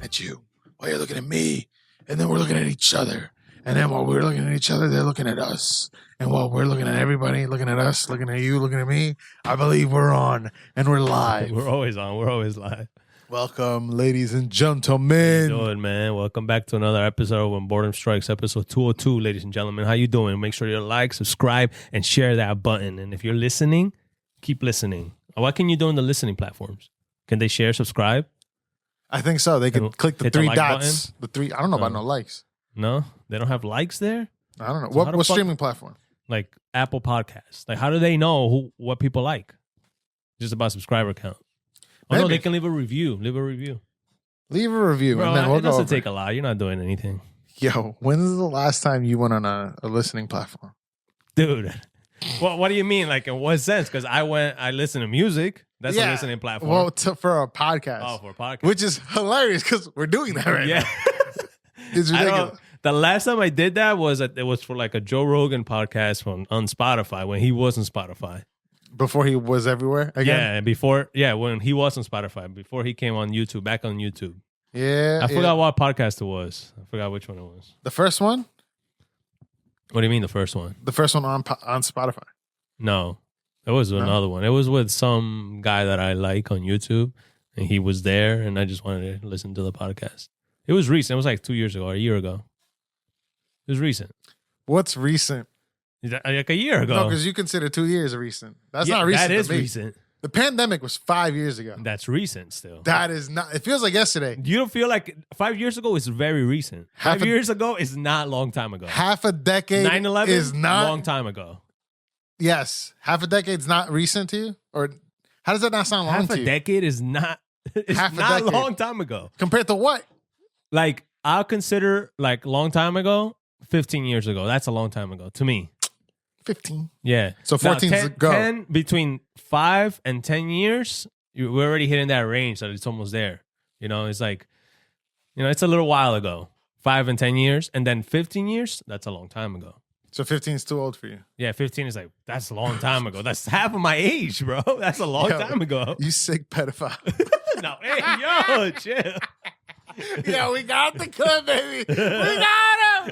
at you, while you're looking at me, and then we're looking at each other. And then while we're looking at each other, they're looking at us. And while we're looking at everybody, looking at us, looking at you, looking at me, I believe we're on and we're live. We're always on. We're always live. Welcome, ladies and gentlemen. How you doing, man? Welcome back to another episode of When Boredom Strikes, episode 202, ladies and gentlemen. How you doing? Make sure you like, subscribe, and share that button. And if you're listening, keep listening. What can you do on the listening platforms? Can they share, subscribe? I think so. They can click the three like dots. The three. I don't know about no likes. No? They don't have likes there? I don't know. So What streaming platform? Like Apple Podcasts. Like, how do they know what people like? Just about subscriber count. Oh, no, they can leave a review. Leave a review. Leave a review. Bro, and then we'll it doesn't go take a lot. You're not doing anything. Yo, when's the last time you went on a listening platform? Dude. Well, what do you mean? Like, in what sense? Because I listen to music. That's a listening platform. Well, for a podcast. Oh, for a podcast. Which is hilarious because we're doing that right now. It's ridiculous. The last time I did that was it was for like a Joe Rogan podcast on Spotify when he was on Spotify. Before he was everywhere again? When he was on Spotify, before he came on YouTube, back on YouTube. Yeah. I forgot what podcast it was. I forgot which one it was. The first one? What do you mean the first one? The first one on Spotify. No, it was another one. It was with some guy that I like on YouTube, and he was there, and I just wanted to listen to the podcast. It was recent. It was like 2 years ago or a year ago. It was recent. What's recent? Like a year ago. No, because you consider 2 years recent. That's not recent. That is to me. recent. The pandemic was 5 years ago. That's recent still. That is not. It feels like yesterday. You don't feel like 5 years ago is very recent. 5 years ago is not a long time ago. Half a decade 9/11 is not a long time ago. Yes. Half a decade's not recent to you? Or how does that not sound long to you? Half a decade is not a long time ago. Compared to what? Like, I'll consider like long time ago, 15 years ago. That's a long time ago to me. 15. Yeah. So 14 is go. 10, between 5 and 10 years, we're already hitting that range that it's almost there. You know, it's like, it's a little while ago. 5 and 10 years. And then 15 years, that's a long time ago. So 15 is too old for you. Yeah, 15 is like, that's a long time ago. That's half of my age, bro. That's a long time ago. You sick pedophile. No, hey, yo, chill. Yo, we got the clip, baby. We got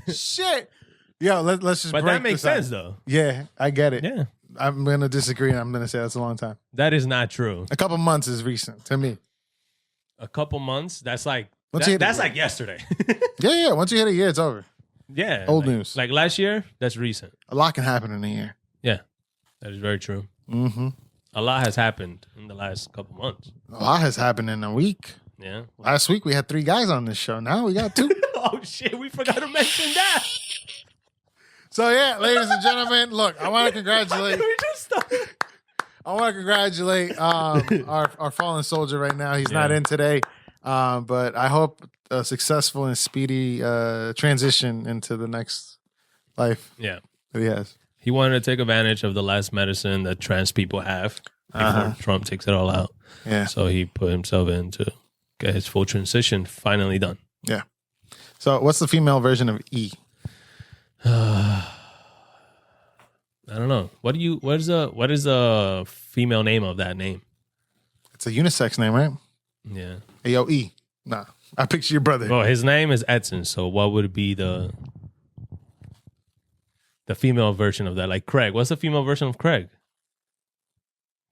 him. Shit. Yo, let's just But break that makes this out. sense, though. Yeah, I get it. Yeah. I'm going to disagree, and I'm going to say that's a long time. That is not true. A couple months is recent to me. A couple months, that's like, that's like yesterday. Yeah. Once you hit a year, it's over. Yeah. Old news. Like last year, that's recent. A lot can happen in a year. Yeah. That is very true. Mm-hmm. A lot has happened in the last couple months. A lot has happened in a week. Yeah. Last week, we had 3 guys on this show. Now we got 2. Oh, shit. We forgot to mention that. So, yeah, ladies and gentlemen, look, I want to congratulate. I want to congratulate our fallen soldier right now. He's not in today, but I hope a successful and speedy transition into the next life that he has. He wanted to take advantage of the last medicine that trans people have before Trump takes it all out. Yeah. So he put himself in to get his full transition finally done. Yeah. So what's the female version of E? I don't know. What is the female name of that name? It's a unisex name, right? Yeah. Hey, yo, E. Nah. I picture your brother. Well, his name is Edson, so what would be the female version of that? Like Craig. What's the female version of Craig?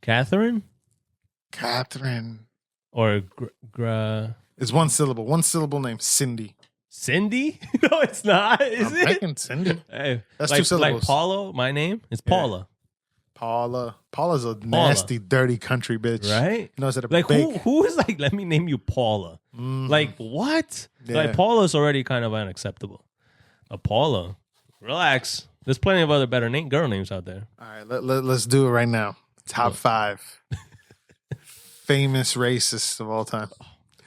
Catherine? Or It's one syllable. One syllable name. Cindy. Cindy? No, it's not. Is I'm it? thinking Cindy. Hey, That's like, 2 syllables. Like Paula, my name? It's Paula. Paula's a nasty, dirty country bitch. Right? Knows how to like bake. who is like, let me name you Paula. Like what? Yeah. Like Paula's already kind of unacceptable. Paula, relax. There's plenty of other better girl names out there. All right, let's do it right now. Top 5 famous racists of all time.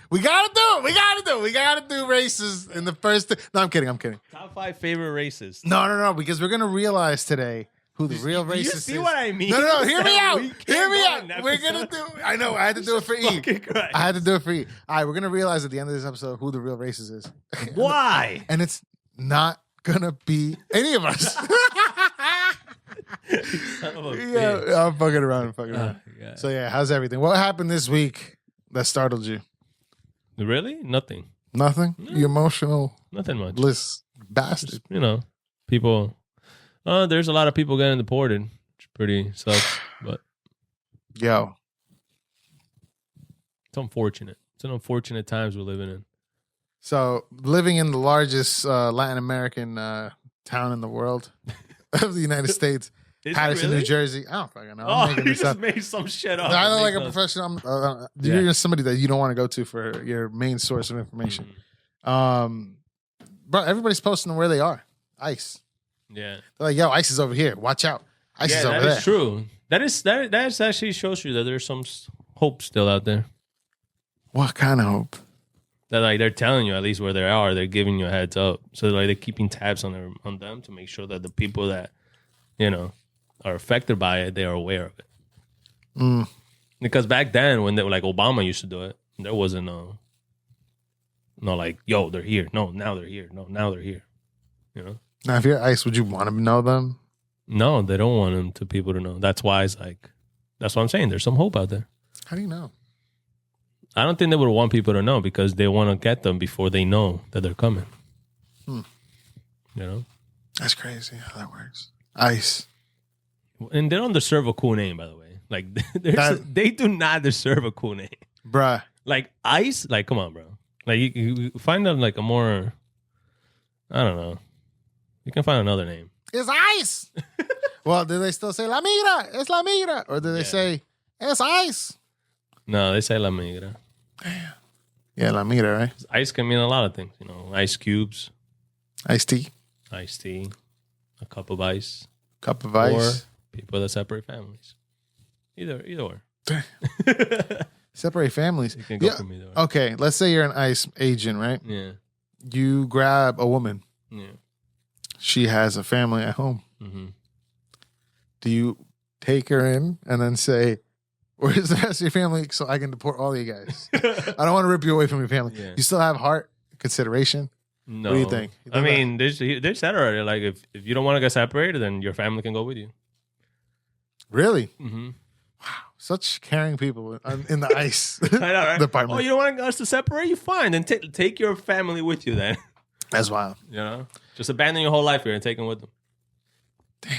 We gotta do it. We gotta do races in the first. No, I'm kidding. Top 5 favorite races. No, because we're gonna realize today who the real racist is. You see what I mean? No, hear me out. Hear me out. We're gonna do. I know. I had to do it for E. I had to do it for E. All right, we're gonna realize at the end of this episode who the real racist is. Why? And it's not gonna be any of us. Yeah, I'm fucking around. Yeah. So yeah, how's everything? What happened this week that startled you? Really? Nothing. Nothing? No. You emotional Nothing much. bastard. Just, people. There's a lot of people getting deported, which pretty sucks. But Yo. it's unfortunate. It's an unfortunate times we're living in. So living in the largest Latin American town in the world of the United States, Patterson, really? New Jersey. I don't fucking know. Oh, you just made some shit up. I don't like a professional. You're just somebody that you don't want to go to for your main source of information. Bro, everybody's posting where they are. ICE. Yeah. They're like, yo, ICE is over here. Watch out. ICE is over there. That is true. That actually shows you that there's some hope still out there. What kind of hope? That like they're telling you at least where they are. They're giving you a heads up. So like they're keeping tabs on them to make sure that the people that are affected by it, they are aware of it. Because back then, when they were like Obama used to do it, there wasn't no like, yo, they're here. No, now they're here. No, now they're here. Now, if you're ICE, would you want to know them? No, they don't want people to know. That's why it's like, that's what I'm saying. There's some hope out there. How do you know? I don't think they would want people to know because they want to get them before they know that they're coming. That's crazy how that works. ICE. And they don't deserve a cool name, by the way. Like, they do not deserve a cool name. Bruh. Like, ICE? Like, come on, bro. Like, you find them like a more, I don't know. You can find another name. It's ICE. Well, do they still say La Mira? It's La Mira. Or do they say, it's ICE? No, they say La Migra. Damn. Yeah, La Mira, right? Ice can mean a lot of things. Ice cubes. Iced tea. Iced tea. A cup of ice. Cup of ice. Or people that separate families. Either or. Separate families. You can go from either or. Okay, let's say you're an ICE agent, right? Yeah. You grab a woman. Yeah. She has a family at home. Mm-hmm. Do you take her in and then say, where's the rest of your family so I can deport all you guys? I don't want to rip you away from your family. Yeah. You still have heart consideration? No. What do you think? I mean, they said already, like, if you don't want to get separated, then your family can go with you. Really? Mm-hmm. Wow. Such caring people in the ICE I know, right? department. Oh, you don't want us to separate? You fine. Then take your family with you then. That's wild. Just abandon your whole life here and take them with them. Damn.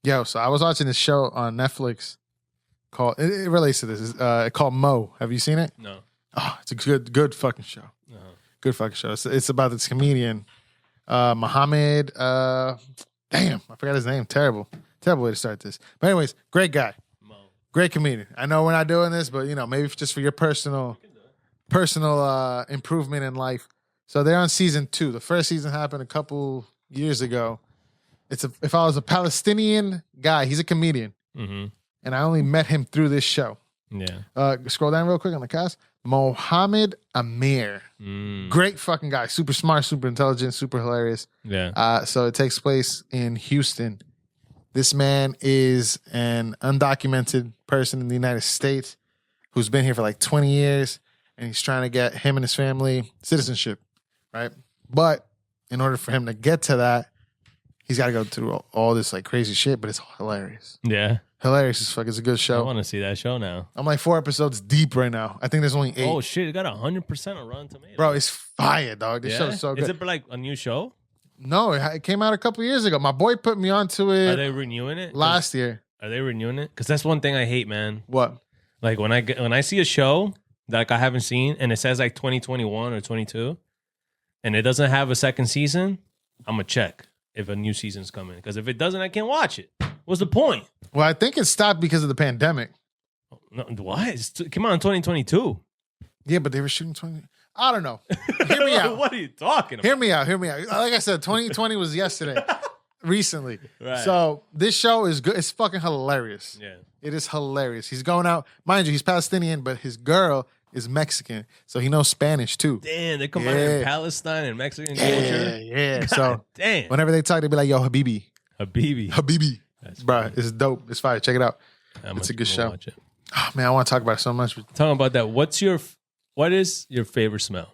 Yo, so I was watching this show on Netflix called, it relates to this, called Mo. Have you seen it? No. Oh, it's a good fucking show. Uh-huh. Good fucking show. It's about this comedian, Muhammad, damn, I forgot his name. Terrible way to start this. But anyways, great guy. Mo. Great comedian. I know we're not doing this, but maybe just for your personal improvement in life. So they're on season 2. The first season happened a couple years ago. If I was a Palestinian guy, he's a comedian. Mm-hmm. And I only met him through this show. Yeah. Scroll down real quick on the cast. Mohammed Amir. Great fucking guy. Super smart, super intelligent, super hilarious. Yeah. So it takes place in Houston. This man is an undocumented person in the United States who's been here for like 20 years, and he's trying to get him and his family citizenship, right? But in order for him to get to that, he's got to go through all this like crazy shit, but it's hilarious. Yeah. Hilarious as fuck. It's a good show. I want to see that show now. I'm like 4 episodes deep right now. I think there's only 8. Oh, shit. It got 100% on Rotten Tomatoes. Bro, it's fire, dog. This show's so good. Is it like a new show? No, it came out a couple years ago. My boy put me onto it. Are they renewing it? Last year. Are they renewing it? Because that's one thing I hate, man. What? Like when I see a show that like I haven't seen and it says like 2021 or 22 and it doesn't have a second season, I'm going to check if a new season's coming. Because if it doesn't, I can't watch it. What's the point? Well, I think it stopped because of the pandemic. No, why? It came out in 2022. Yeah, but they were shooting 20. I don't know. Hear me out. What are you talking about? Hear me out. Like I said, 2020 was yesterday. Recently. Right. So this show is good. It's fucking hilarious. Yeah. It is hilarious. He's going out. Mind you, he's Palestinian, but his girl is Mexican. So he knows Spanish too. Damn, they combine Palestine and Mexican culture. Yeah. So damn. Whenever they talk, they be like, yo, Habibi. Habibi. That's bro, funny. It's dope. It's fire. Check it out. It's a good show. Watch it. Oh man, I want to talk about it so much. Talking about that, what is your favorite smell?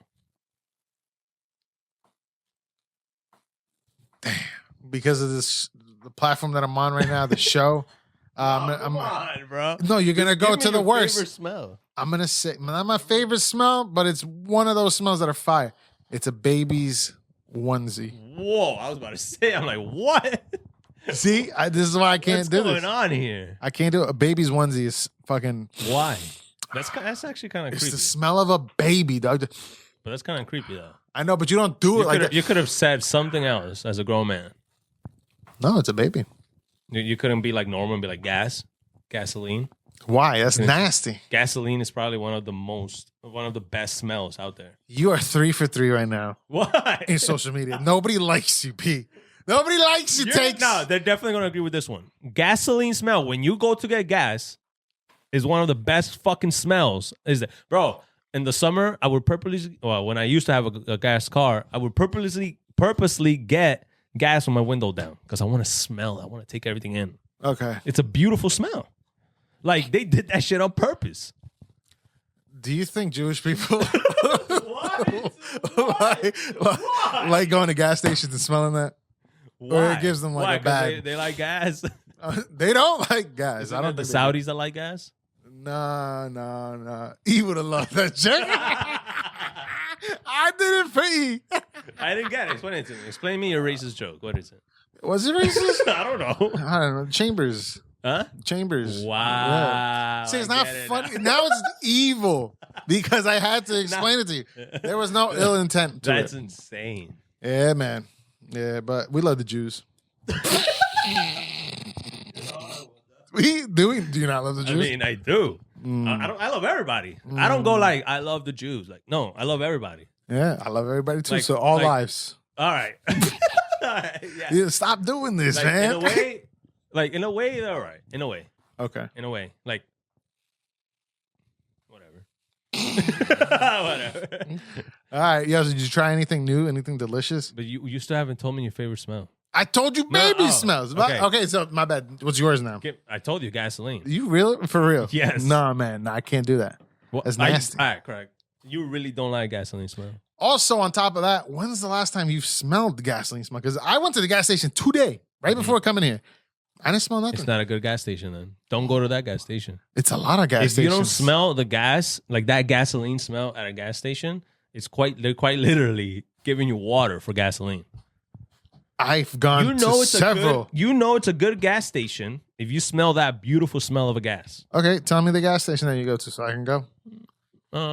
Damn. Because of the platform that I'm on right now, the show. Come on, bro. No, you're gonna go to the worst. Favorite smell. I'm going to say, not my favorite smell, but it's one of those smells that are fire. It's a baby's onesie. Whoa, I was about to say, I'm like, what? See, this is why I can't do this. What's going on here? I can't do it. A baby's onesie is fucking... Why? That's actually kind of creepy. It's the smell of a baby, dog. But that's kind of creepy, though. I know, but you don't do it like that. You could have said something else as a grown man. No, it's a baby. You couldn't be like normal and be like gasoline. Why? That's nasty. Gasoline is probably one of the best smells out there. You are 3 for 3 right now. What? In social media. Nobody likes you, P. Nobody likes you, Takes. No, they're definitely going to agree with this one. Gasoline smell, when you go to get gas, is one of the best fucking smells. Bro, in the summer, I would when I used to have a gas car, I would purposely get gas with my window down because I want to smell. I want to take everything in. Okay. It's a beautiful smell. Like, they did that shit on purpose. Do you think Jewish people What? like going to gas stations and smelling that? Why? Or it gives them like a bag? They like gas. They don't like gas. I don't think the Saudis that like gas. No. E would have loved that joke. I did it for E. I didn't get it. Explain it to me. Explain me your racist joke. What is it? Was it racist? I don't know. I don't know. Chambers. Huh? Chambers. Wow. Yeah. See, it's not funny. Now it's evil because I had to explain it to you. There was no ill intent to That's it. insane. Yeah, man. Yeah, but we love the Jews. Do you not love the Jews? I mean, I do. I love everybody. I don't go like, I love the Jews. Like, no, I love everybody. Yeah, I love everybody too. Like- So all like- lives. All right. Yeah. Yeah, stop doing this, Like, man. in a way, they're all right. In a way. Okay. In a way. Like, whatever. Whatever. All right. Yo, did you try anything new? Anything delicious? But you still haven't told me your favorite smell. I told you baby smells. Okay. Okay, so my bad. What's yours now? I told you gasoline. You real? For real? Yes. No, man. No, I can't do that. Well, That's nasty. All right, correct. You really don't like gasoline smell. Also, on top of that, when's the last time you smelled the gasoline smell? Because I went to the gas station today, right before coming here. I didn't smell nothing. It's not a good gas station then. Don't go to that gas station. It's a lot of gas If stations. you don't smell the gas, like that gasoline smell at a gas station, they're quite literally giving you water for gasoline. I've gone to several. It's a good gas station if you smell that beautiful smell of a gas. Okay, tell me the gas station that you go to so I can go.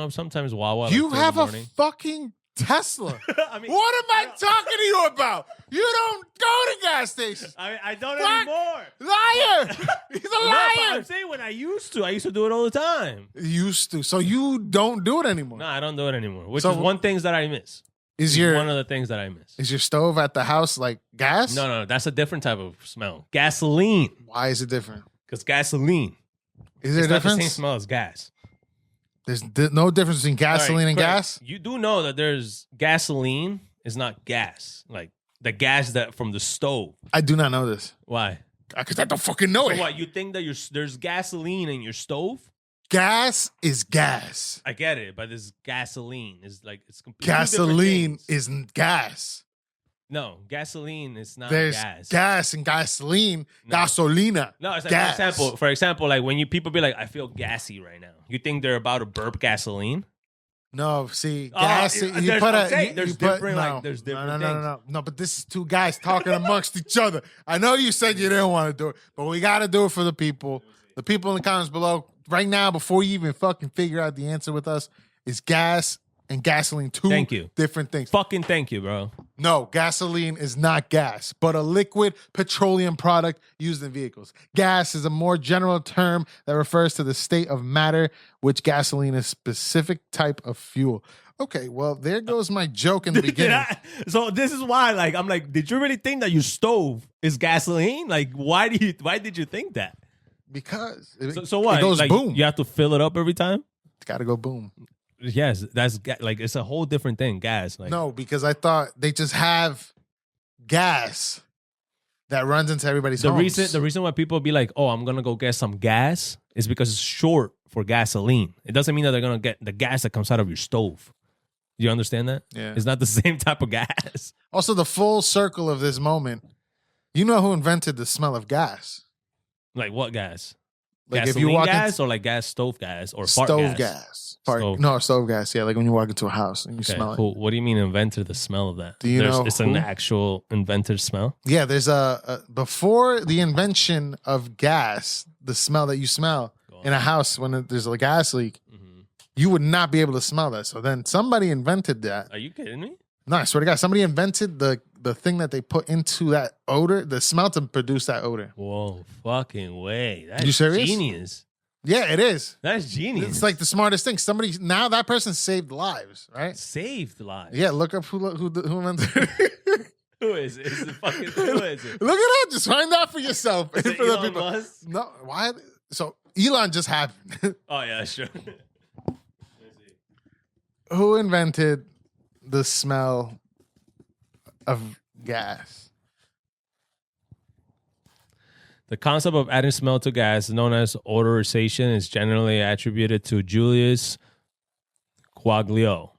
Sometimes Wawa. You like 2 have in a the morning. fucking Tesla. I mean, What am I talking to you about? You don't go to gas stations. I don't Fuck. anymore. Liar. He's a No, but liar. I'm saying when I used to do it all the time. Used to. So you don't do it anymore. No, I don't do it anymore. Which So- is one thing that I miss. Is One of the things that I miss. your stove at the house like gas? No, that's a different type of smell. Gasoline, Why is it different? because gasoline. Is there a It's not the same difference? smell as gas. There's no difference between gasoline All right, and correct. gas? You do know that there's gasoline is not gas, like the gas that from the stove. I do not know this. Why? Because I don't fucking know So it. what? You think that there's gasoline in your stove? Gas is gas. I get it, but this gasoline is like it's completely different Gasoline things. isn't gas. No, gasoline is not There's gas. gas and gasoline. No. Gasolina. No, it's like gas. for example, like when people be like, I feel gassy right now. You think they're about to burp gasoline? No, see, Oh, gas. there's- You put I'm a. saying you- there's you put- different, no, like, there's different No, but this is two guys talking amongst each other. I know you said you didn't want to do it, but we got to do it for the people. The people in the comments below right now, before you even fucking figure out the answer with us, is gas and gasoline. Two Thank you. different things. Fucking thank you, bro. No, gasoline is not gas, but a liquid petroleum product used in vehicles. Gas is a more general term that refers to the state of matter, which gasoline is a specific type of fuel. Okay, well, there goes my joke in the beginning. So this is why, like, I'm like, did you really think that your stove is gasoline? Like, why did you think that? Because So what? it goes like, boom. You have to fill it up every time? It's got to go boom. Yes, that's like it's a whole different thing. Gas, like No, because I thought they just have gas that runs into everybody's the homes. reason why people be like, oh, I'm gonna go get some gas is because it's short for gasoline. It doesn't mean that they're gonna get the gas that comes out of your stove. You understand that? Yeah. It's not the same type of gas. Also, the full circle of this moment, you know who invented the smell of gas? Like what gas? Like gasoline if you walk gas or like gas stove gas or fart stove gas? Stove gas. Yeah, like when you walk into a house and you smell it. What do you mean invented the smell of that? Do you know? It's an actual invented smell? Yeah, there's before the invention of gas, the smell that you smell in a house when there's a gas leak, you would not be able to smell that. So then somebody invented that. Are you kidding me? No, I swear to God, somebody invented the thing that they put into that odor, the smell to produce that odor. Whoa, fucking way. That's you serious? Genius. Yeah, it is. That's genius. It's like the smartest thing. Now that person saved lives, right? Saved lives. Yeah, look up who invented it. Who is it? Who is it? Look it up. Just find out for yourself. Is it for Elon the people. Musk? No, why? So Elon just happened. Oh yeah, sure. Who invented the smell of gas? The concept of adding smell to gas, known as odorization, is generally attributed to Julius Quaglio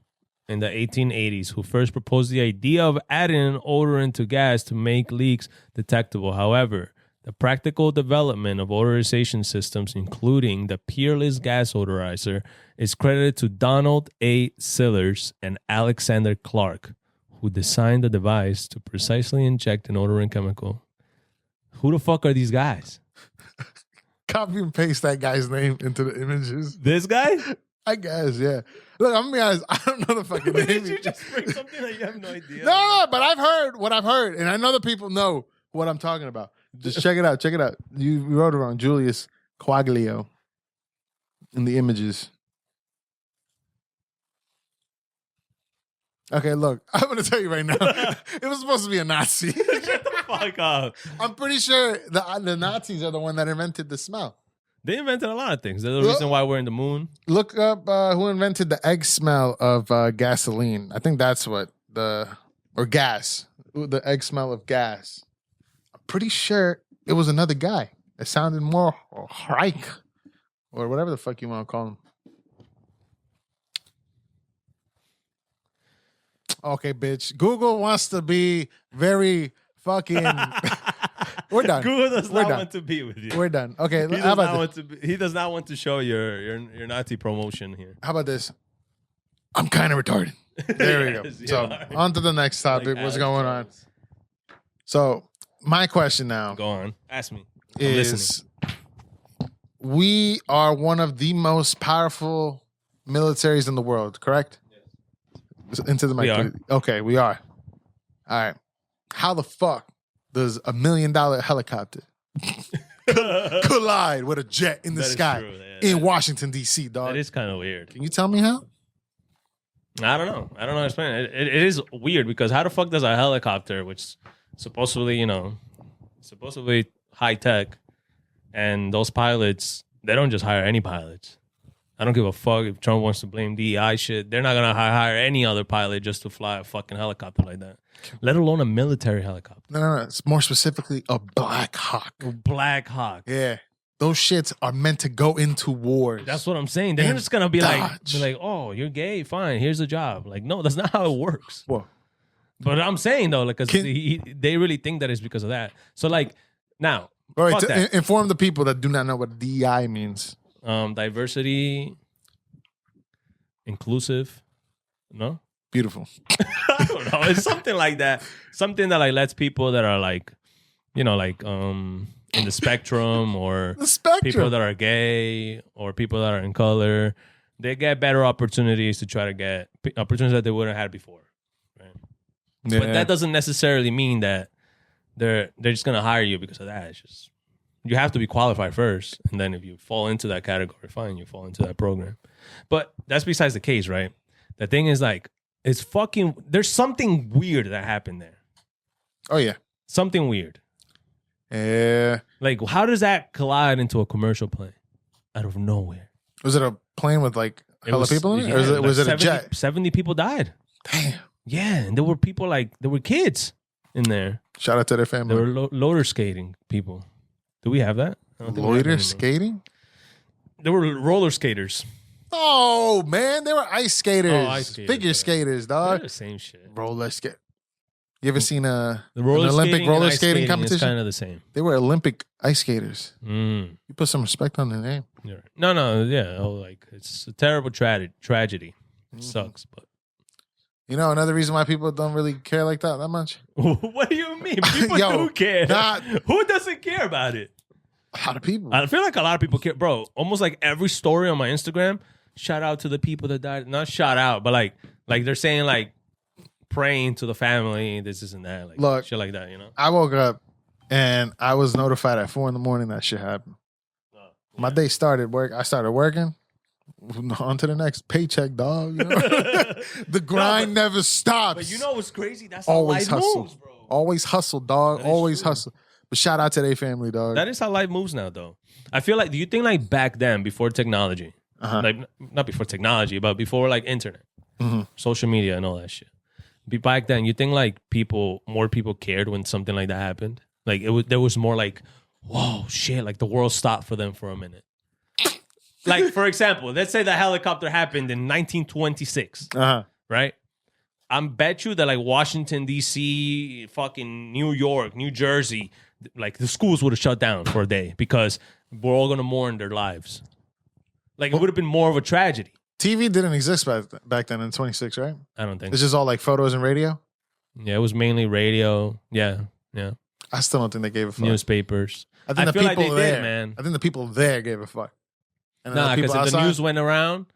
in the 1880s, who first proposed the idea of adding an odorant to gas to make leaks detectable. However, the practical development of odorization systems, including the peerless gas odorizer, is credited to Donald A. Sillers and Alexander Clark, who designed the device to precisely inject an odorant chemical. Who the fuck are these guys? Copy and paste that guy's name into the images. This guy? I guess, yeah. Look, I'm gonna be honest. I don't know the fucking name. Did you just bring something that you have no idea? No, but I've heard what I've heard, and I know that people know what I'm talking about. Just check it out. Check it out. You wrote it wrong. Julius Quaglio in the images. Okay, look. I'm going to tell you right now. It was supposed to be a Nazi. Shut the fuck up. I'm pretty sure the Nazis are the one that invented the smell. They invented a lot of things. They're the reason why we're in the moon. Look up who invented the egg smell of gasoline. I think that's what or gas. The egg smell of gas. Pretty sure it was another guy. It sounded more Reich or whatever the fuck you want to call him. Okay, bitch. Google wants to be very fucking. We're done. Google does not want to be with you. We're done. Okay, he does not want to show your Nazi promotion here. How about this? I'm kind of retarded. There we go. So on to the next topic. What's going on? So. My question now. Go on. Ask me. Is we are one of the most powerful militaries in the world, correct? Yes. Into the mic. We are. Okay, we are. All right. How the fuck does $1 million helicopter collide with a jet in the sky in Washington, D.C., dog? That is kind of weird. Can you tell me how? I don't know. I don't know. Explain it. It is weird because how the fuck does a helicopter, which supposedly, supposedly high tech, and those pilots, they don't just hire any pilots. I don't give a fuck if Trump wants to blame DEI shit. They're not gonna hire any other pilot just to fly a fucking helicopter like that, let alone a military helicopter. No. It's more specifically a Black Hawk. Black Hawk. Yeah. Those shits are meant to go into wars. That's what I'm saying. They're just gonna be like, oh, you're gay, fine, here's a job. Like, no, that's not how it works. Whoa. But I'm saying though, like, because they really think that it's because of that. So like, now, all right, inform the people that do not know what DEI means. Diversity, inclusive, no? Beautiful. I don't know. It's something like that. Something that like lets people that are like, in the spectrum or people that are gay or people that are in color, they get better opportunities to try to get opportunities that they wouldn't have had before. Yeah. But that doesn't necessarily mean that they're just gonna hire you because of that. It's just you have to be qualified first, and then if you fall into that category, fine, you fall into that program. But that's besides the case, right? The thing is, like, it's fucking. There's something weird that happened there. Oh yeah, something weird. Yeah. Like, how does that collide into a commercial plane out of nowhere? Was it a plane with like hella people in it, or was it a jet? 70 people died. Damn. Yeah, and there were people there were kids in there. Shout out to their family. There were roller skating people. Do we have that? Loiter skating? There were roller skaters. Oh, man. They were ice skaters. Oh, ice skaters. Figure skaters, dog. They're the same shit. Roller skate. You ever seen an roller Olympic skating roller and ice skating is competition? kind of the same. They were Olympic ice skaters. Mm. You put some respect on their name. Yeah. No, yeah. Oh, like it's a terrible tragedy. It sucks, but you know another reason why people don't really care like that much. What do you mean? People do care. Who doesn't care about it? A lot of people. I feel like a lot of people care, bro. Almost like every story on my Instagram. Shout out to the people that died. Not shout out, but like they're saying like praying to the family. This and that. Like look, shit like that. You know. I woke up and I was notified at 4 a.m. that shit happened. My day started work. I started working. On to the next paycheck, dog. You know? The grind never stops. But you know what's crazy? That's always how life hustle, moves, bro. Always hustle, dog. Always hustle. But shout out to their family, dog. That is how life moves now, though. I feel like, do you think like back then, before technology, like not before technology, but before like internet, social media, and all that shit? Back then, you think like more people cared when something like that happened? Like there was more like, whoa, shit, like the world stopped for them for a minute. Like, for example, let's say the helicopter happened in 1926, right? I bet you that like Washington, D.C., fucking New York, New Jersey, like the schools would have shut down for a day because we're all going to mourn their lives. Like, it would have been more of a tragedy. TV didn't exist back then in 26, right? I don't think It's just all like photos and radio? Yeah, it was mainly radio. Yeah. I still don't think they gave a fuck. Newspapers. I think the feel people like they there, did, man. I think the people there gave a fuck. And Nah, because if the news went around,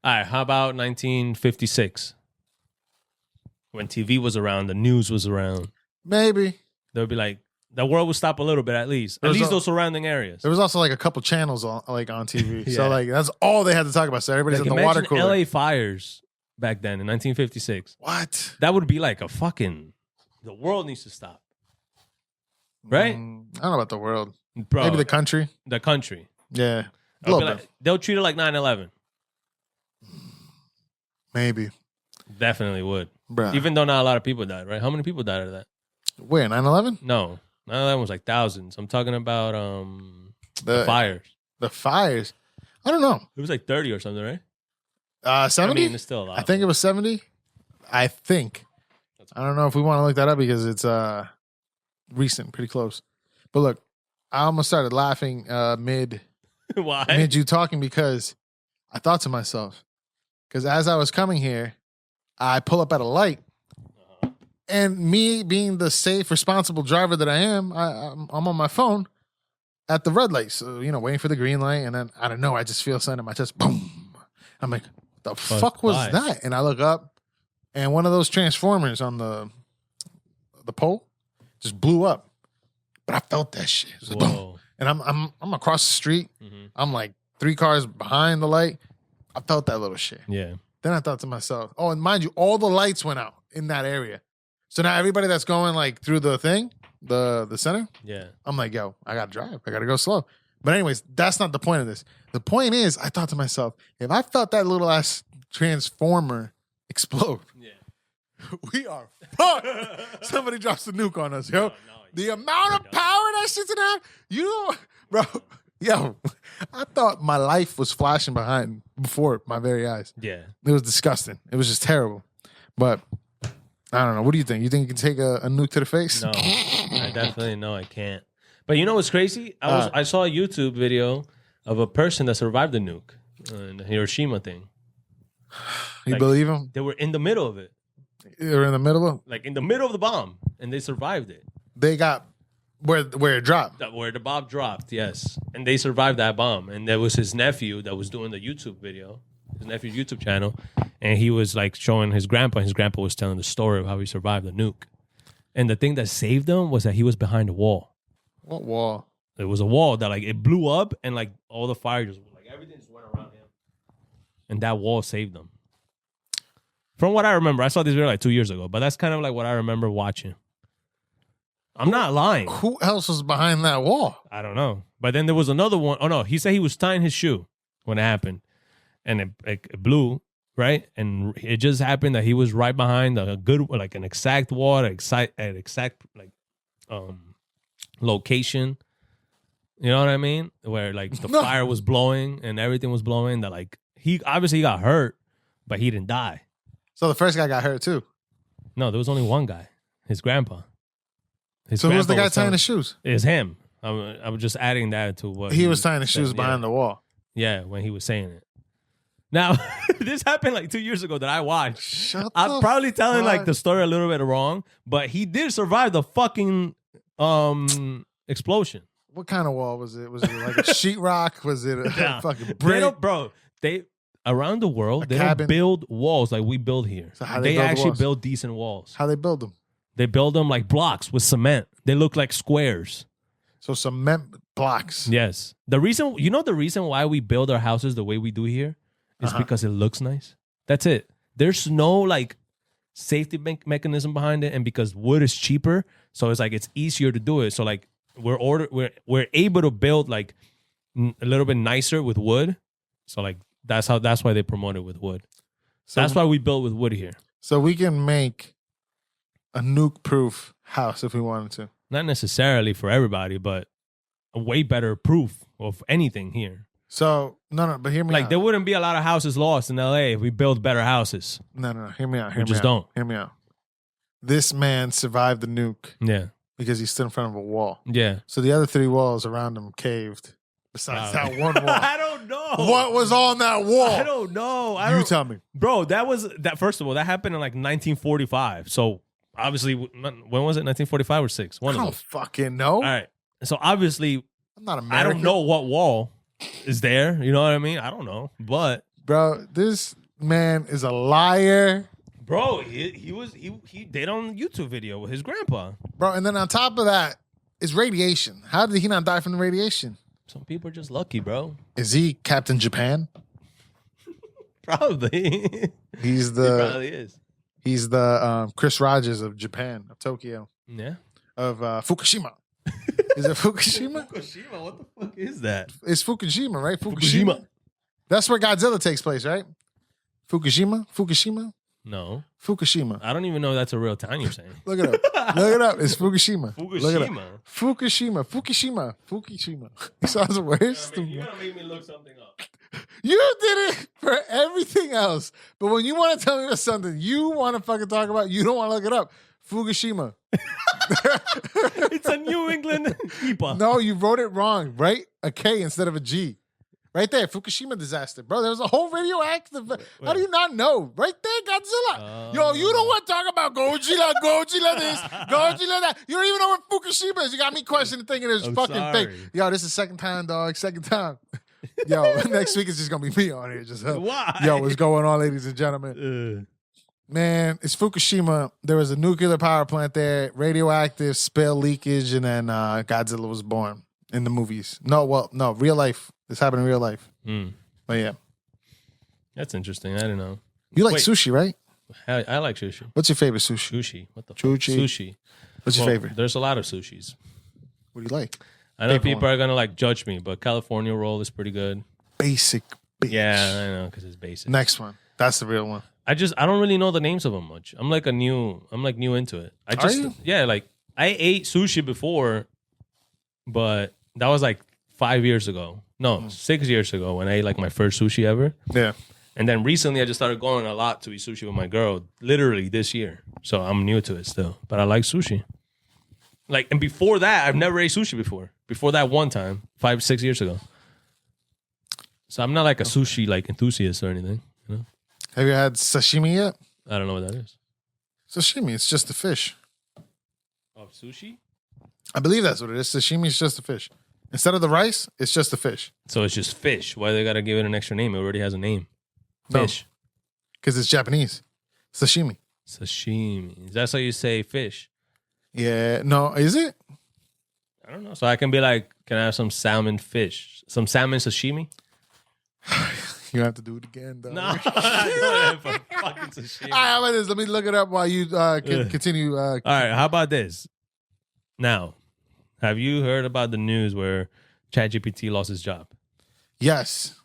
all right, how about 1956? When TV was around, the news was around. Maybe. They would be like, the world would stop a little bit at least. At least those surrounding areas. There was also like a couple channels on TV. Yeah. So like that's all they had to talk about. So everybody's like, in the water cooler. LA fires back then in 1956. What? That would be like a fucking, the world needs to stop. Right? I don't know about the world. Bro, maybe the country. The country. Yeah. A little bit. They'll treat it like 9/11. Maybe. Definitely would. Bruh. Even though not a lot of people died, right? How many people died of that? Where, 9/11? No. 9/11 was like thousands. I'm talking about the fires. The fires? I don't know. It was like 30 or something, right? 70? I mean, it's still a lot. I think it was 70. I think. I don't know if we want to look that up because it's recent, pretty close. But look, I almost started laughing mid you talking because I thought to myself, because as I was coming here, I pull up at a light, and me being the safe, responsible driver that I am, I'm on my phone at the red light, so waiting for the green light, and then I don't know, I just feel something in my chest, boom. I'm like, the fuck was that? And I look up, and one of those transformers on the pole just blew up. But I felt that shit. It was like, boom. And I'm across the street. Mm-hmm. I'm like 3 cars behind the light. I felt that little shit. Yeah. Then I thought to myself, oh, and mind you, all the lights went out in that area. So now everybody that's going like through the thing, the center, I'm like, yo, I gotta drive. I gotta go slow. But anyways, that's not the point of this. The point is, I thought to myself, if I felt that little ass transformer explode, we are fucked. Somebody drops a nuke on us, yo. No, the amount of power that shit's in that, bro, yo, I thought my life was flashing before my very eyes. Yeah. It was disgusting. It was just terrible. But I don't know. What do you think? You think you can take a nuke to the face? No, I definitely know I can't. But you know what's crazy? I saw a YouTube video of a person that survived the nuke in the Hiroshima thing. You believe him? They were in the middle of it. They were in the middle of? Like in the middle of the bomb, and they survived it. They got where it dropped. Where the bomb dropped, yes. And they survived that bomb. And there was his nephew that was doing the YouTube video, his nephew's YouTube channel. And he was like showing his grandpa. His grandpa was telling the story of how he survived the nuke. And the thing that saved him was that he was behind a wall. What wall? It was a wall that like it blew up and like all the fire just like everything just went around him. And that wall saved him. From what I remember, I saw this video like 2 years ago, but that's kind of like what I remember watching. I'm not lying. Who else was behind that wall? I don't know. But then there was another one. Oh, no. He said he was tying his shoe when it happened. And it blew, right? And it just happened that he was right behind a good, like an exact wall, an exact like location. You know what I mean? Where like the fire was blowing and everything was blowing. That like he obviously got hurt, but he didn't die. So the first guy got hurt too? No, there was only one guy. His grandpa. So who's the guy tying the shoes? It's him. I was just adding that to what he was tying the shoes behind the wall. Yeah, when he was saying it. Now, this happened like 2 years ago that I watched. I'm probably telling like the story a little bit wrong, but he did survive the fucking explosion. What kind of wall was it? Was it like a sheetrock? Was it a fucking brick? They around the world, they don't build walls like we build here. So how they actually build decent walls. How they build them? They build them like blocks with cement. They look like squares. So cement blocks. Yes. The reason why we build our houses the way we do here is because it looks nice. That's it. There's no like safety mechanism behind it, and because wood is cheaper, so it's like it's easier to do it. So like we're able to build like a little bit nicer with wood. So like that's why they promote it with wood. So that's why we build with wood here. So we can make a nuke-proof house if we wanted to. Not necessarily for everybody, but a way better proof of anything here. So, no, but hear me out. Like, there wouldn't be a lot of houses lost in LA if we build better houses. No, hear me out. Don't. Hear me out. This man survived the nuke. Yeah. Because he stood in front of a wall. Yeah. So the other 3 walls around him caved. Besides that one wall. I don't know. What was on that wall? I don't know. You tell me. Bro, first of all, that happened in like 1945. So, obviously, when was it? 1945 or 6? I don't fucking know. All right. So, obviously, I'm not American. I don't know what wall is there. You know what I mean? I don't know. But bro, this man is a liar. Bro, he did on a YouTube video with his grandpa. Bro, and then on top of that is radiation. How did he not die from the radiation? Some people are just lucky, bro. Is he Captain Japan? Probably. He probably is. He's the Chris Rogers of Japan, of Tokyo. Yeah. Of Fukushima. Is it Fukushima? Fukushima? What the fuck is that? It's Fukushima, right? Fukushima. That's where Godzilla takes place, right? Fukushima? No. Fukushima. I don't even know if that's a real town you're saying. Look it up. Look it up. It's Fukushima. Fukushima. Look it up. Fukushima. It sounds worse. You're going to make me look something up. You did it for everything else. But when you want to tell me about something you want to fucking talk about, you don't want to look it up. Fukushima. It's a New England keeper. No, you wrote it wrong. Right? A K instead of a G. Right there, Fukushima disaster. Bro, there was a whole radioactive. How do you not know? Right there, Godzilla. Yo, you don't want to talk about Godzilla this, Godzilla that. You don't even know what Fukushima is. You got me questioning thinking it's fucking thing. Yo, this is second time, dog. Second time. Yo, next week it's just going to be me on here. Just why? Yo, what's going on, ladies and gentlemen? Man, it's Fukushima. There was a nuclear power plant there, radioactive spill leakage, and then Godzilla was born in the movies. No, real life. This happened in real life. But yeah. That's interesting. I don't know. You like sushi, right? I like sushi. What's your favorite sushi? Sushi. What the fuck? Sushi. What's your favorite? There's a lot of sushis. What do you like? I know people are going to like judge me, but California roll is pretty good. Basic bitch. Yeah, I know, because it's basic. Next one. That's the real one. I don't really know the names of them much. I'm new into it. Are you? Yeah, like I ate sushi before, but that was like 5 years ago. No, 6 years ago when I ate like my first sushi ever. Yeah. And then recently I just started going a lot to eat sushi with my girl, literally this year. So I'm new to it still, but I like sushi. Like, and before that, I've never ate sushi before. Before that one time, 5-6 years ago. So I'm not like a sushi like enthusiast or anything, you know? Have you had sashimi yet? I don't know what that is. Sashimi, it's just a fish. Of sushi? I believe that's what it is. Sashimi is just a fish. Instead of the rice, it's just a fish. So it's just fish. Why they gotta give it an extra name? It already has a name. Fish. Because it's Japanese. Sashimi. Sashimi. That's how you say fish. Yeah. No, is it? I don't know. So I can be like, can I have some salmon fish? Some salmon sashimi? You have to do it again, though. No. Fucking sashimi. All right, how about this? Let me look it up while you continue. All right, how about this? Now, have you heard about the news where ChatGPT lost his job? Yes.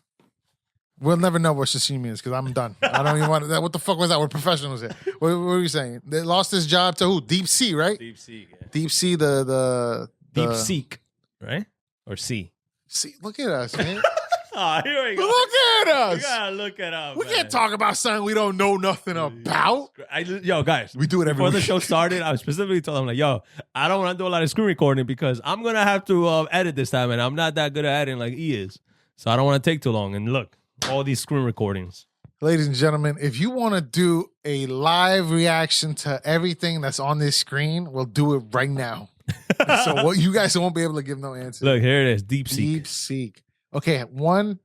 We'll never know what sashimi is because I'm done. I don't even want to. What the fuck was that? We're professionals here. What were you saying? They lost his job to who? Deep Sea, right? Deep Sea. Yeah. Deep Sea, the Deep Seek, right? Or Sea. See, look at us, man. Oh, here we go. Look at us. You gotta look it up. We can't talk about something we don't know nothing about. Yo, guys. We do it every Before the week. show started, I was specifically told them, like, yo, I don't want to do a lot of screen recording because I'm going to have to edit this time, and I'm not that good at editing like he is. So I don't want to take too long. And look, all these screen recordings. Ladies and gentlemen, if you want to do a live reaction to everything that's on this screen, we'll do it right now. So what you guys won't be able to give no answer. Look, here it is. Deep Seek. Okay,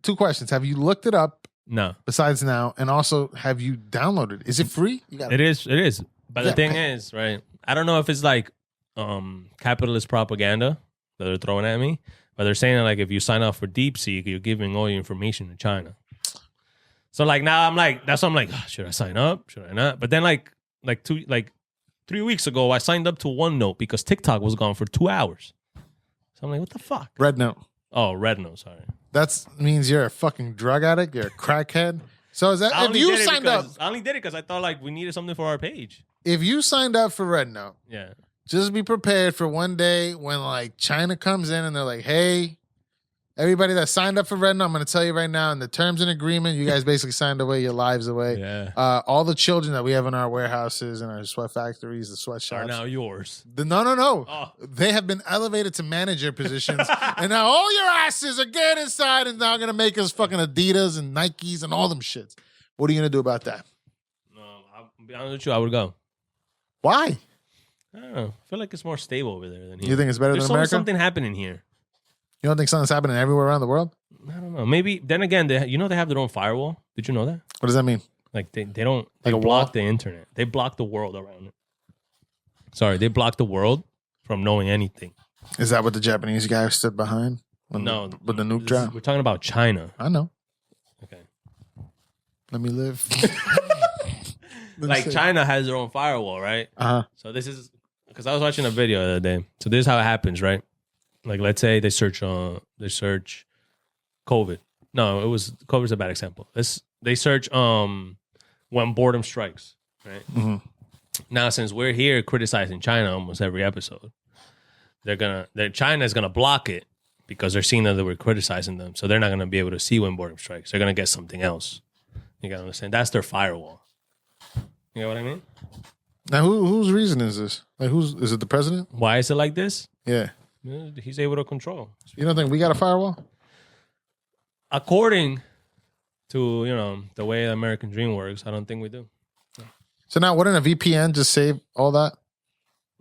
2 questions. Have you looked it up? No. Besides now, and also have you downloaded it? Is it free? It is. But the thing is, right? I don't know if it's like capitalist propaganda that they're throwing at me, but they're saying that like if you sign up for DeepSeek, you're giving all your information to China. So like now I'm like, that's what I'm like, oh, should I sign up? Should I not? But then like 3 weeks ago, I signed up to OneNote because TikTok was gone for 2 hours. So I'm like, what the fuck? Red Note. Oh, Red Note, sorry. That means you're a fucking drug addict. You're a crackhead. So is that if you signed up? I only did it because I thought like we needed something for our page. If you signed up for Red Note, yeah, just be prepared for one day when like China comes in and they're like, "Hey, everybody that signed up for Red Note, I'm going to tell you right now, in the terms and agreement, you guys basically signed away your lives away. Yeah. All the children that we have in our warehouses and our sweat factories, the sweatshops are now yours. No. Oh. They have been elevated to manager positions, and now all your asses are getting inside and now going to make us fucking Adidas and Nikes and all them shits. What are you going to do about that? No, I'll be honest with you, I would go. Why? I don't know. I feel like it's more stable over there than here. You think it's better than America? There's something happening here. You don't think something's happening everywhere around the world? I don't know. Maybe then again, they have their own firewall. Did you know that? What does that mean? Like they don't like block the internet. They block the world around it. Sorry, they block the world from knowing anything. Is that what the Japanese guy stood behind? With the nuke drop? We're talking about China. I know. Okay. Let me live. Like China has their own firewall, right? So this is because I was watching a video the other day. So this is how it happens, right? Like let's say they search COVID. No, COVID's a bad example. They search when boredom strikes, right? Mm-hmm. Now since we're here criticizing China almost every episode, China's gonna block it because they're seeing that we're criticizing them. So they're not gonna be able to see when boredom strikes. They're gonna get something else. You gotta understand. That's their firewall. You know what I mean? Now whose reason is this? Like is it the president? Why is it like this? Yeah. He's able to control. You don't think we got a firewall? According to, the way the American dream works, I don't think we do. So now wouldn't a VPN just save all that?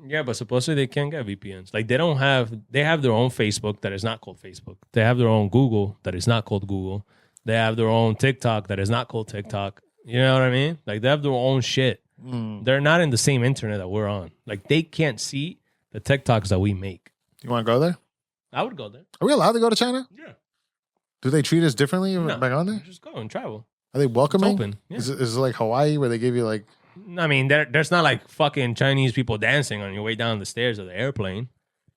Yeah, but supposedly they can't get VPNs. Like they have their own Facebook that is not called Facebook. They have their own Google that is not called Google. They have their own TikTok that is not called TikTok. You know what I mean? Like they have their own shit. They're not in the same internet that we're on. Like they can't see the TikToks that we make. You want to go there? I would go there. Are we allowed to go to China? Yeah. Do they treat us differently back on there? Just go and travel. Are they welcoming? It's open. Yeah. Is it like Hawaii where they give you like... I mean, there's not like fucking Chinese people dancing on your way down the stairs of the airplane.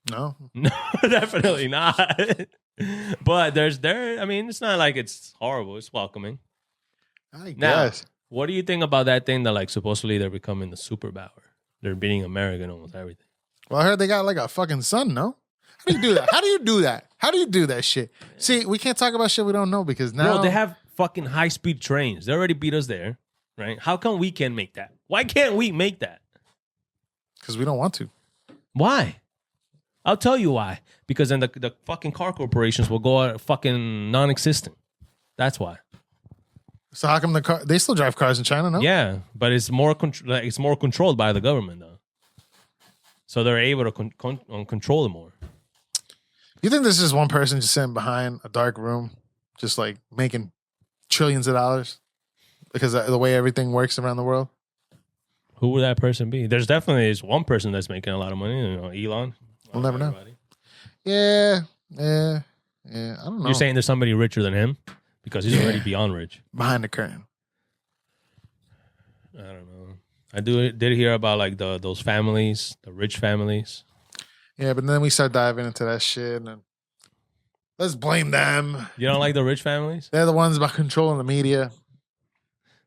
No? No, definitely not. But it's not like it's horrible. It's welcoming. I guess. Now, what do you think about that thing that like supposedly they're becoming the superpower? They're beating America in almost everything. Well, I heard they got like a fucking son, no? How do you do that? How do you do that shit? See, we can't talk about shit we don't know because now... Bro, they have fucking high-speed trains. They already beat us there, right? How come we can't make that? Why can't we make that? Because we don't want to. Why? I'll tell you why. Because then the fucking car corporations will go out fucking non-existent. That's why. So how come they still drive cars in China, no? Yeah, but it's more controlled by the government, though. So they're able to control it more. You think this is one person just sitting behind a dark room, just like making trillions of dollars because of the way everything works around the world? Who would that person be? There's definitely one person that's making a lot of money. Elon. We'll never know. Yeah. I don't know. You're saying there's somebody richer than him because he's already beyond rich. Behind the curtain. I don't know. I did hear about like those families, the rich families. Yeah, but then we start diving into that shit and let's blame them. You don't like the rich families? They're the ones about controlling the media.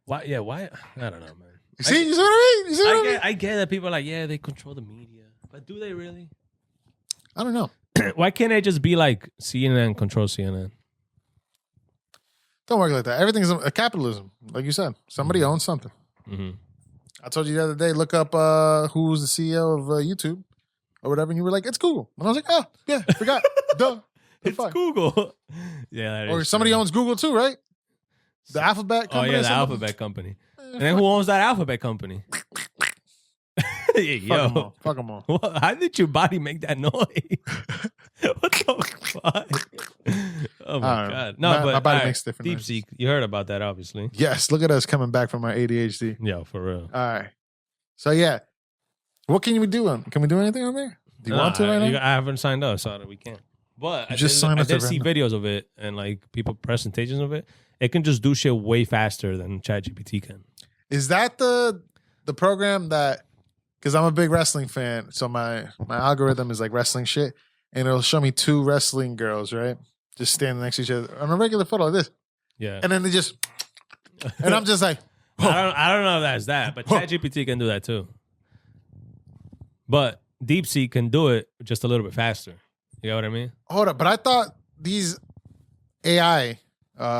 Why? Yeah, why? I don't know, man. You see what I mean? I get that people are like, yeah, they control the media. But do they really? I don't know. Why can't they just be like CNN control CNN? Don't work like that. Everything's a capitalism, like you said. Somebody owns something. Mm-hmm. I told you the other day, look up who's the CEO of YouTube or whatever, and you were like, it's Google. And I was like, oh, yeah, forgot. Duh. It's fuck? Google. Yeah. Or somebody owns Google too, right? The Alphabet company. Oh, yeah, the Alphabet company. And then who owns that Alphabet company? Yo. Fuck them all. How did your body make that noise? What the fuck? Oh, my God. No, but my body makes different Deep noises. Seek. You heard about that, obviously. Yes, look at us coming back from our ADHD. Yeah, for real. All right. So, yeah. What can we do on? Can we do anything on there? Do you want to right now? I haven't signed up, so we can't. But I just did see videos of it and like people presentations of it. It can just do shit way faster than ChatGPT can. Is that the program that, because I'm a big wrestling fan, so my algorithm is like wrestling shit, and it'll show me two wrestling girls, right? Just standing next to each other on a regular photo like this. Yeah. And then they just, and I'm just like, I don't know if that's that, but ChatGPT can do that too. But DeepSeek can do it just a little bit faster. You know what I mean? Hold up, but I thought these AI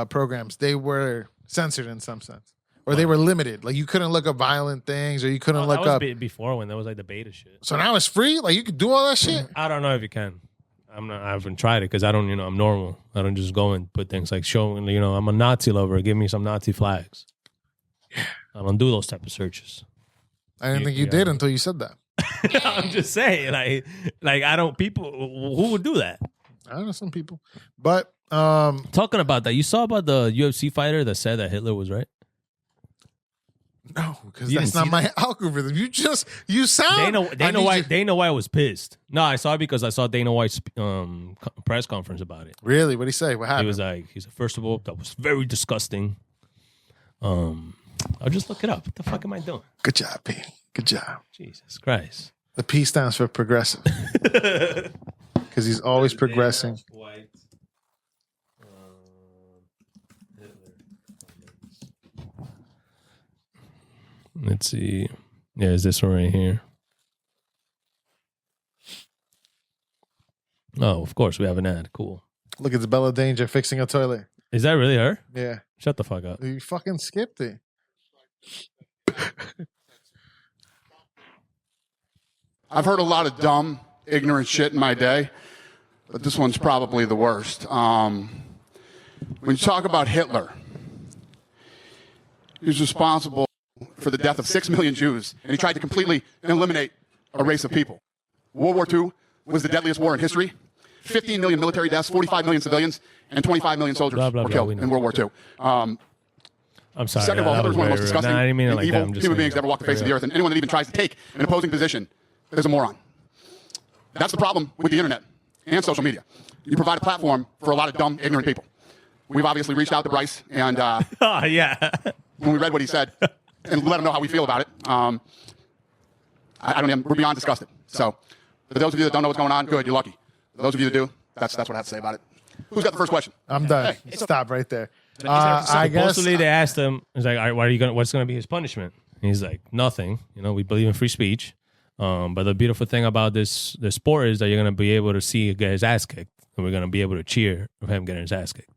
programs, they were censored in some sense, or they were limited. Like you couldn't look up violent things, or you couldn't look that up. was before when there was like the beta shit. So now it's free. Like you could do all that shit. I don't know if you can. I haven't tried it because I don't. I'm normal. I don't just go and put things like showing. I'm a Nazi lover. Give me some Nazi flags. I don't do those type of searches. I didn't think you did until you said that. I'm just saying, like I don't. People who would do that? I don't know some people, but talking about that, you saw about the UFC fighter that said that Hitler was right. No, because that's not my algorithm. You sound. Dana White was pissed. No, I saw it because I saw Dana White's press conference about it. Really? What did he say? What happened? He was like, first of all, that was very disgusting. I'll just look it up. What the fuck am I doing? Good job, P. Good job. Jesus Christ. The P stands for progressive. Because he's always progressing. White. Let's see. Yeah, is this one right here? Oh, of course, we have an ad. Cool. Look, it's Bella Danger fixing a toilet. Is that really her? Yeah. Shut the fuck up. You fucking skipped it. I've heard a lot of dumb, ignorant shit in my day, but this one's probably the worst. When you talk about Hitler, he was responsible for the death of 6 million Jews, and he tried to completely eliminate a race of people. World War II was the deadliest war in history. 15 million military deaths, 45 million civilians, and 25 million soldiers were killed in World War II. I'm sorry. Second of all, Hitler was one of the most disgusting and like evil human beings to ever walk the face of the earth, and anyone that even tries to take an opposing position is a moron. That's the problem with the internet and social media. You provide a platform for a lot of dumb, ignorant people. We've obviously reached out to Bryce, and yeah. when we read what he said, and let him know how we feel about it, we're beyond disgusted. So, for those of you that don't know what's going on, good, you're lucky. For those of you that do, that's what I have to say about it. Who's got the first question? I'm done. Hey, stop right there. I guess supposedly they asked him, he's like, all right, what's going to be his punishment? And he's like, nothing. We believe in free speech. But the beautiful thing about this sport is that you're going to be able to see him get his ass kicked, and we're going to be able to cheer for him getting his ass kicked.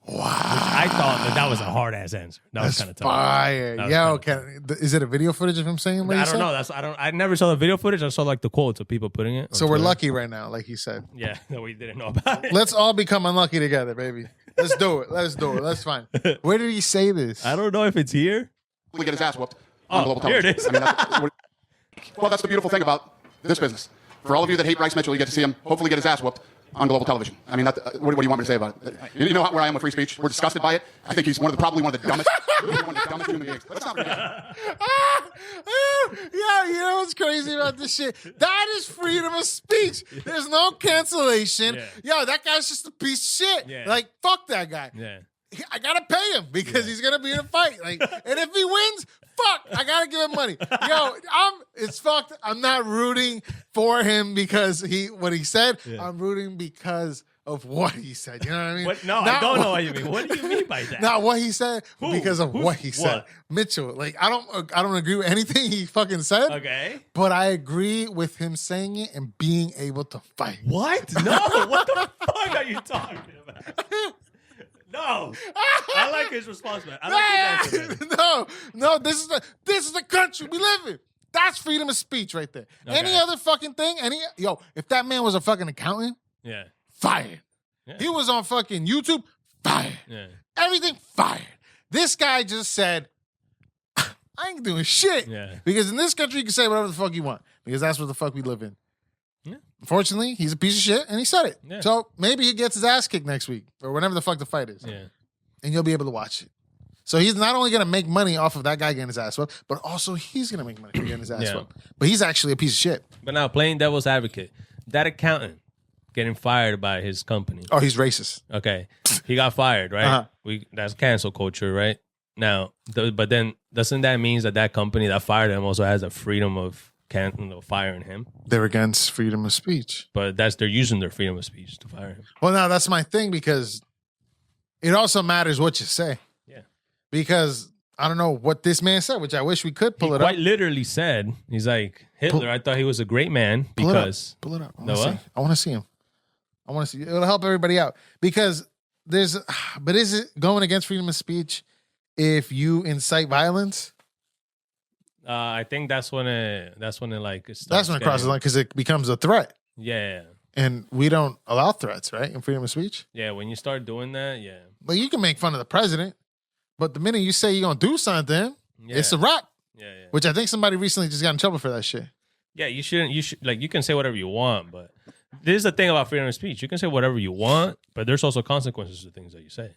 Wow. I thought that was a hard ass answer. That was kind of tough. Fire. Yeah, okay. Is it a video footage of him saying what I don't know. I never saw the video footage. I saw like the quotes of people putting it. So we're lucky right now, like he said. Yeah, that we didn't know about it. Let's all become unlucky together, baby. Let's do it. That's fine. Where did he say this? I don't know if it's here. Get his ass whooped on global television. Here it is. Well, that's the beautiful thing about this business. For all of you that hate Bryce Mitchell, you get to see him hopefully get his ass whooped on global television. I mean, what do you want me to say about it? You know where I am with free speech? We're disgusted by it. I think he's probably one of the dumbest human beings. Let's not forget. Yeah, you know what's crazy about this shit? That is freedom of speech. There's no cancellation. Yeah. Yo, that guy's just a piece of shit. Yeah. Like, fuck that guy. Yeah. I gotta pay him because he's gonna be in a fight. Like, and if he wins, fuck, I gotta give him money. Yo, it's fucked. I'm not rooting for him because what he said. Yeah. I'm rooting because of what he said. You know what I mean? I don't know what you mean. What do you mean by that? Not what he said, because of what he said. Mitchell, like I don't agree with anything he fucking said. Okay. But I agree with him saying it and being able to fight. What? No, what the fuck are you talking about? No. I like his response, man. I like his answer, man. No, this is the country we live in. That's freedom of speech right there. Okay. Any other fucking thing, if that man was a fucking accountant, Yeah. fired. Yeah. He was on fucking YouTube, fired. Yeah. Everything, fired. This guy just said, I ain't doing shit. Yeah. Because in this country, you can say whatever the fuck you want. Because that's what the fuck we live in. Yeah. Unfortunately, he's a piece of shit, and he said it. Yeah. So maybe he gets his ass kicked next week, or whenever the fuck the fight is. Yeah. And you'll be able to watch it. So he's not only going to make money off of that guy getting his ass whooped, but also he's going to make money for getting his ass Yeah. whooped. But he's actually a piece of shit. But now, playing devil's advocate, that accountant getting fired by his company. Oh, he's racist. Okay. He got fired, right? Uh-huh. That's cancel culture, right? Now, but then doesn't that mean that company that fired him also has a freedom of firing him? They're against freedom of speech. But they're using their freedom of speech to fire him. Well, now that's my thing, because it also matters what you say. Yeah. Because I don't know what this man said, which I wish we could pull He it up. quite literally said, he's like, Hitler, I thought he was a great man Pull it up. because... Pull it up. No, what? I want to see him. I want to see. It'll help everybody out. Because but is it going against freedom of speech if you incite violence? I think that's when it like... That's when it crosses the line, because it becomes a threat. Yeah. And we don't allow threats, right? In freedom of speech. Yeah, when you start doing that, yeah. Like, you can make fun of the president, but the minute you say you're going to do something, Yeah. it's a wrap. Yeah. Which I think somebody recently just got in trouble for that shit. Yeah, you should like, you can say whatever you want, but this is the thing about freedom of speech. You can say whatever you want, but there's also consequences to things that you say.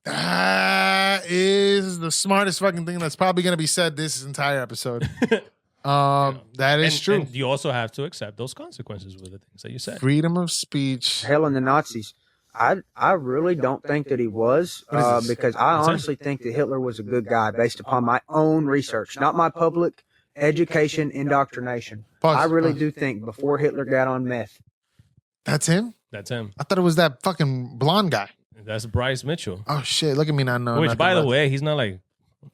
That is the smartest fucking thing that's probably going to be said this entire episode. That is true. And you also have to accept those consequences with the things that you say. Freedom of speech. Hell in the Nazis. I really don't think that he was, because I honestly think that Hitler was a good guy based upon my own research, not my public education indoctrination. Pause. I really do think before Hitler got on meth. That's him? That's him. I thought it was that fucking blonde guy. That's Bryce Mitchell. Oh, shit. Look at me not knowing. Which, nothing by the about way, he's not like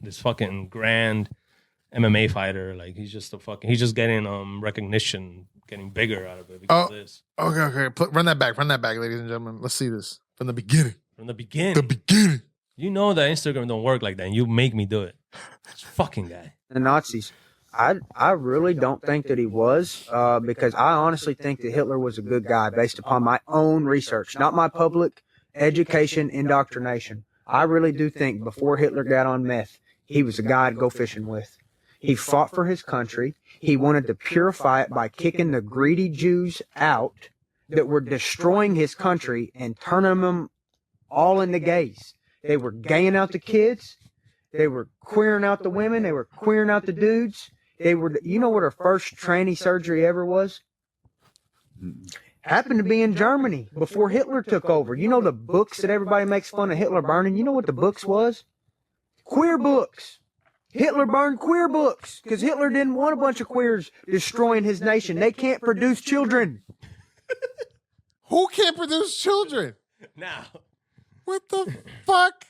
this fucking grand MMA fighter. Like, he's just he's just getting recognition, getting bigger out of it because of this. Okay. Run that back, ladies and gentlemen. Let's see this from the beginning. From the beginning. The beginning. You know that Instagram don't work like that, and you make me do it. This fucking guy. The Nazis. I really don't think that he was, because I honestly think that Hitler was a good guy based upon my own research, not my public education indoctrination. I really do think before Hitler got on meth, he was a guy to go fishing with. He fought for his country. He wanted to purify it by kicking the greedy Jews out that were destroying his country and turning them all into gays. They were gaying out the kids. They were queering out the women. They were queering out the dudes. They were, you know what her first tranny surgery ever was? Happened to be in Germany before Hitler took over. You know the books that everybody makes fun of Hitler burning? You know what the books was? Queer books. Hitler burned queer books because Hitler didn't want a bunch of queers destroying his nation. They can't produce children. Who can't produce children? Now. What the fuck?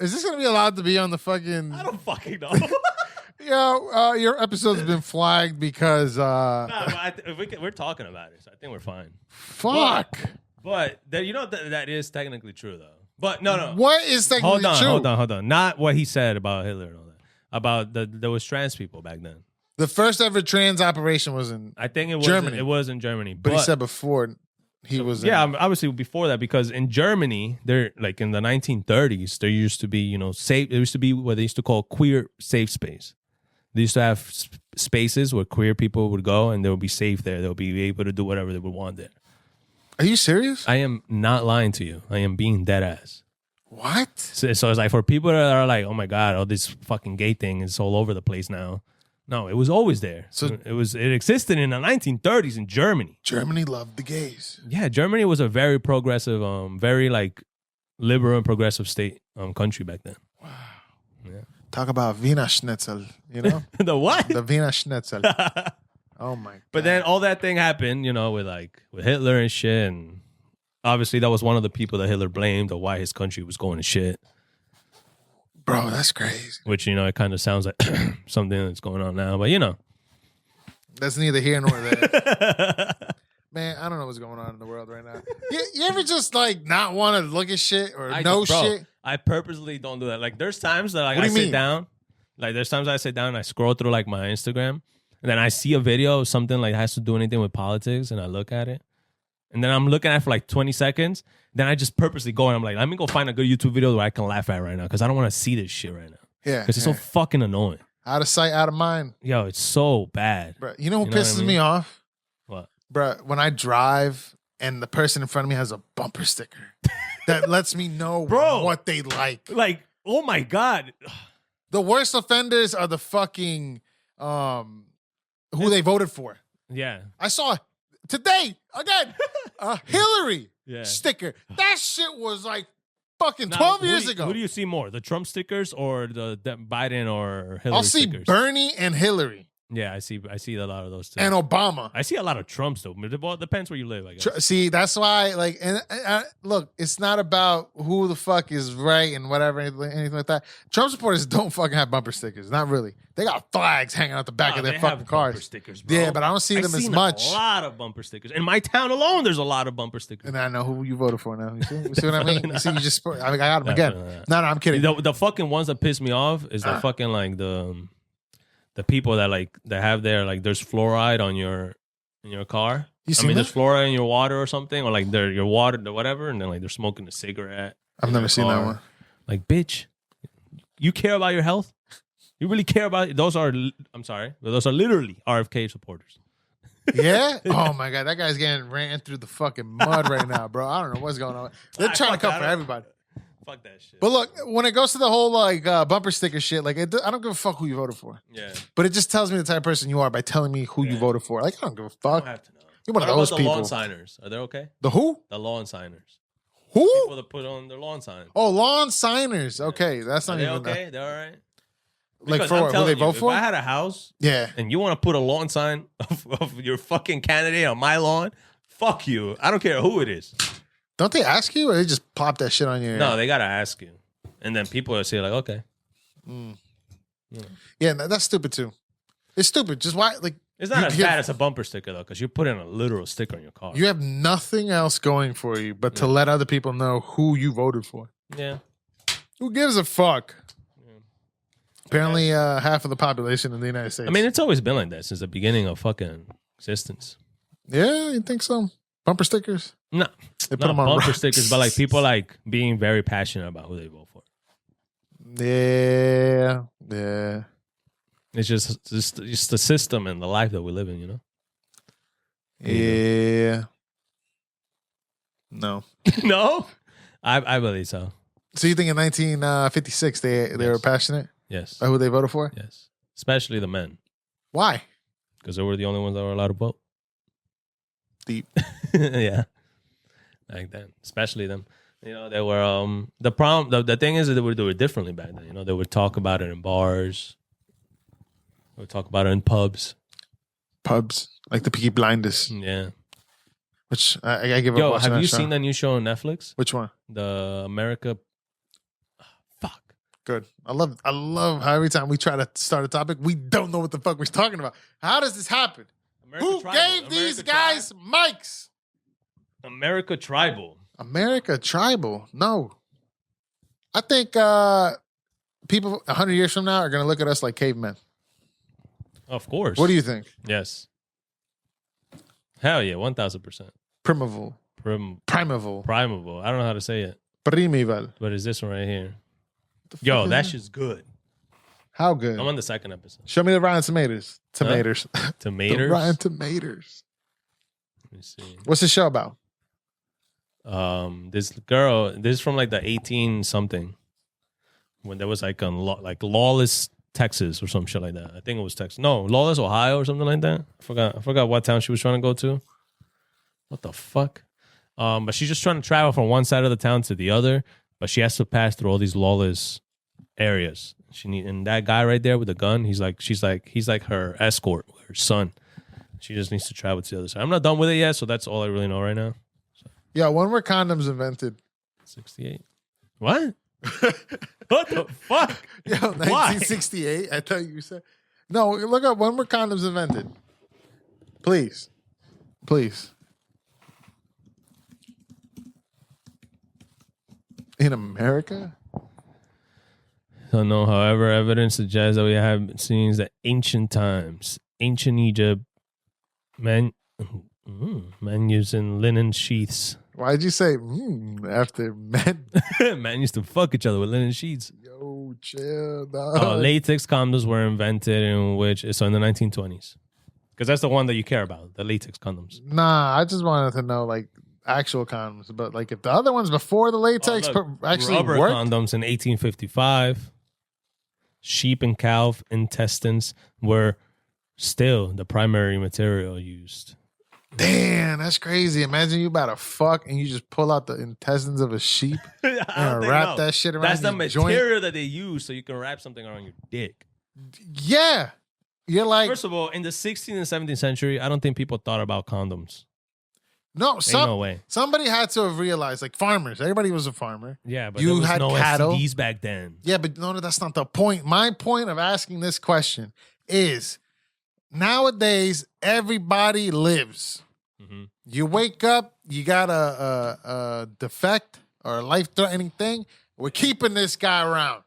Is this going to be allowed to be on the fucking... I don't fucking know. Your episode's been flagged because... we're talking about it, so I think we're fine. Fuck. But you know that is technically true, though. But no. What is technically true? Hold on. Not what he said about Hitler and all that. About there was trans people back then. The first ever trans operation was in I think it was Germany. It was in Germany. But he said before he was in... Yeah, obviously before that, because in Germany, there like in the 1930s, there used to be, safe. There used to be what they used to call queer safe space. They used to have spaces where queer people would go and they would be safe there. They'll be able to do whatever they would want there. Are you serious? I am not lying to you. I am being dead ass. What? So it's like for people that are like, oh my God, all this fucking gay thing is all over the place now. No, it was always there. So it existed in the 1930s in Germany. Germany loved the gays. Yeah, Germany was a very progressive, very like liberal and progressive state country back then. Wow. Yeah. Talk about Wiener Schnitzel, you know? The what? The Wiener Schnitzel. Oh my God. But then all that thing happened, with Hitler and shit, and obviously that was one of the people that Hitler blamed of why his country was going to shit. Bro, that's crazy. Which, it kind of sounds like something that's going on now, but That's neither here nor there. Man, I don't know what's going on in the world right now. You ever just like not want to look at shit or know bro, shit? I purposely don't do that. Like there's times that like What do I you sit mean? down. Like there's times I sit down and I scroll through like my Instagram and then I see a video of something like has to do anything with politics and I look at it. And then I'm looking at it for like 20 seconds. Then I just purposely go and I'm like, let me go find a good YouTube video where I can laugh at right now because I don't want to see this shit right now. Yeah. Because it's so fucking annoying. Out of sight, out of mind. Yo, it's so bad. Bro, you know who You know what pisses I mean? me off? What? Bro, when I drive and the person in front of me has a bumper sticker that lets me know Bro. what they like. Like, oh my God. The worst offenders are the fucking who they voted for. Yeah. I saw today again a Hillary Yeah. sticker. That shit was like fucking Now, 12 who years do you- ago. Who do you see more? The Trump stickers or the Biden or Hillary I'll see stickers? Bernie and Hillary Yeah, I see a lot of those too. and Obama. I see a lot of Trumps though. Well, it depends where you live, I guess. See, that's why, like, and look, it's not about who the fuck is right and whatever, anything like that. Trump supporters don't fucking have bumper stickers. Not really. They got flags hanging out the back Nah, of their they fucking have bumper cars. stickers, bro. Yeah, but I don't see them as much. A lot of bumper stickers. In my town alone, there's a lot of bumper stickers. And I know who you voted for now. You see what I mean? You see, you just, I got them Definitely again. not. No, I'm kidding. The fucking ones that piss me off is the fucking like the people that like that have their like there's fluoride on in your car. You I seen mean, that? there's fluoride in your water or something, or like your water, whatever, and then like they're smoking a cigarette. I've in never their seen that car. one. Like, bitch, you care about your health? You really care about those are? I'm sorry, but those are literally RFK supporters. Yeah? Oh my God. That guy's getting ran through the fucking mud right now, bro. I don't know what's going on. They're trying to fuck come that. for everybody. Fuck that shit. But look, when it goes to the whole like bumper sticker shit, like I don't give a fuck who you voted for. Yeah, But it just tells me the type of person you are by telling me who you Yeah. voted for. Like I don't give a I fuck. don't have to know. You're one What of those about the people. lawn signers? Are they okay? The who? The lawn signers. Who? People that put on their lawn sign. Oh, lawn signers. Okay, that's Are not they even okay? They're all right. like Because for I'm what, who telling they you, vote for. If I had a house Yeah. and you want to put a lawn sign of your fucking candidate on my lawn, fuck you. I don't care who it is. Don't they ask you, or they just plop that shit on your? No, they gotta ask you, and then people will say like, okay, Yeah, that's stupid too. It's stupid. Just why? Like it's not you, as you bad have, as a bumper sticker though, because you're putting a literal sticker on your car. you have nothing else going for you but to let other people know who you voted for. Yeah, Who gives a fuck? Apparently, half of the population in the United States. I mean, it's always been like that since the beginning of fucking existence. yeah, you think so? Bumper stickers? No, They put not them on bumper rocks. stickers, but like people like being very passionate about who they vote for. Yeah, yeah. It's just the system and the life that we live in, you know. Yeah. No. No, I believe so. So you think in 1956 they were Yes. passionate Yes, about who they voted for? yes, especially the men, Why? because they were the only ones that were allowed to vote. Deep. Yeah, like that, especially them. You know, they were the problem. The thing is that they would do it differently back then. You know, they would talk about it in bars. They would talk about it in pubs. Pubs like the Peaky Blinders, Yeah. which I give up. Yo, watching have that you show. seen that new show on Netflix? Which one? The America. Fuck. Good. I love how every time we try to start a topic, we don't know what the fuck we're talking about. How does this happen? America Who Tribal. gave these guys mics? America Tribal? America Tribal. No. I think people 100 years from now are going to look at us like cavemen. Of course. What do you think? Yes. Hell yeah, 1000%. Primeval. Primeval. I don't know how to say it, Primeval. but it's this one right here. The fuck Yo, is that shit's good. How good? I'm on the second episode. Show me the Rotten Tomatoes. Tomatoes. The Tomatoes. Rotten Tomatoes. Let me see. What's the show about? This girl. This is from like the 18 something, when there was like like lawless Texas or some shit like that. I think it was Texas. No, lawless Ohio or something like that. I forgot what town she was trying to go to. What the fuck? But she's just trying to travel from one side of the town to the other, but she has to pass through all these lawless areas. And that guy right there with the gun, he's like her escort, her son. She just needs to travel to the other side. I'm not done with it yet, so that's all I really know right now. Yeah, when were condoms invented? 68. What? What the fuck? Yo, 1968. I thought you said. No, look up when were condoms invented. Please. In America? So no, however, evidence suggests that we have scenes that ancient times, ancient Egypt, men using linen sheaths. Why'd you say after men? Man used to fuck each other with linen sheets. Yo, chill, dog. Latex condoms were invented in the 1920s. Because that's the one that you care about, the latex condoms. Nah, I just wanted to know like actual condoms, but like if the other ones before the latex actually rubber worked. condoms in 1855. Sheep and cow intestines were still the primary material used. Damn, that's crazy. Imagine you about to fuck and you just pull out the intestines of a sheep and wrap that shit around That's the your material joint. that they use so you can wrap something around your dick. Yeah. You're like, First of all, in the 16th and 17th century, I don't think people thought about condoms. no, No way. somebody had to have realized, like farmers, everybody was a farmer. Yeah, but You there was had no cattle. STDs back then. Yeah, but no, that's not the point. My point of asking this question is nowadays, everybody lives. Mm-hmm. You wake up, you got a defect or a life-threatening thing. We're keeping this guy around.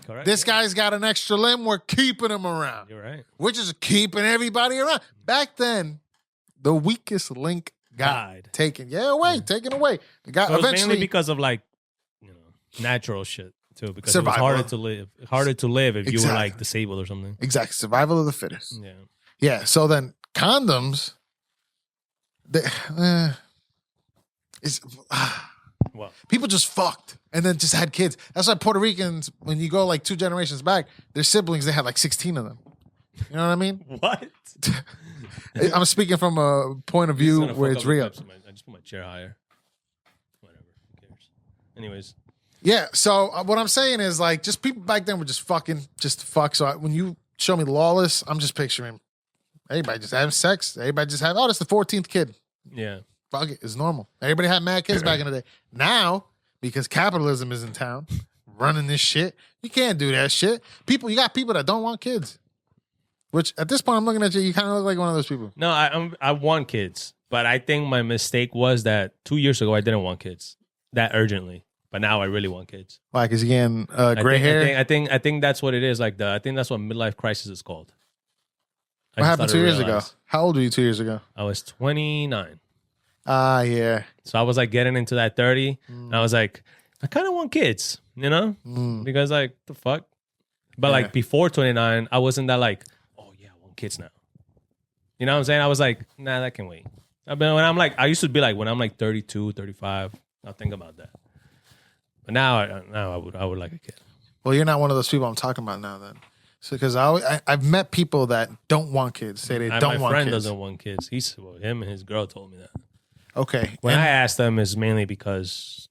Correct. This guy's got an extra limb. We're keeping him around. You're right. We're just keeping everybody around. Back then, the weakest link Died. taken. Taken away. The guy So it's eventually mainly because of like, natural shit too. Because it was Survival. harder to live if you were Exactly. like disabled or something. exactly survival of the fittest. Yeah. Yeah. So then condoms. It's Well, people just fucked and then just had kids. That's why Puerto Ricans, when you go like 2 generations back, their siblings, they had like 16 of them. You know what I mean? what? I'm speaking from a point of This is view gonna where fuck it's up the real. clips. I just put my chair higher. Whatever. Who cares? Anyways. Yeah. So what I'm saying is like, just people back then were just fucking, just fuck. So when you show me Lawless, I'm just picturing everybody just having sex. Everybody just that's the 14th kid. Yeah. Fuck it, it's normal. Everybody had mad kids back in the day. Now, because capitalism is in town, running this shit, you can't do that shit. You got people that don't want kids. Which at this point, I'm looking at you. You kind of look like one of those people. No, I want kids, but I think my mistake was that 2 years ago I didn't want kids that urgently, but now I really want kids. Why? Because again, gray hair. I think that's what it is. Like I think that's what midlife crisis is called. What happened 2 years ago? How old were you 2 years ago? I was 29. Yeah. So I was like getting into that 30. And I was like, I kind of want kids, because like the fuck. But like before 29, I wasn't that like, oh yeah, I want kids now. You know what I'm saying? I was like, nah, that can wait. I used to be like, when I'm like 32, 35, I'll think about that. But now I would like a kid. Well, you're not one of those people I'm talking about now then. So, because I've met people that don't want kids, say they don't want kids. My friend doesn't want kids. Him and his girl told me that. Okay. When I asked them, is mainly because,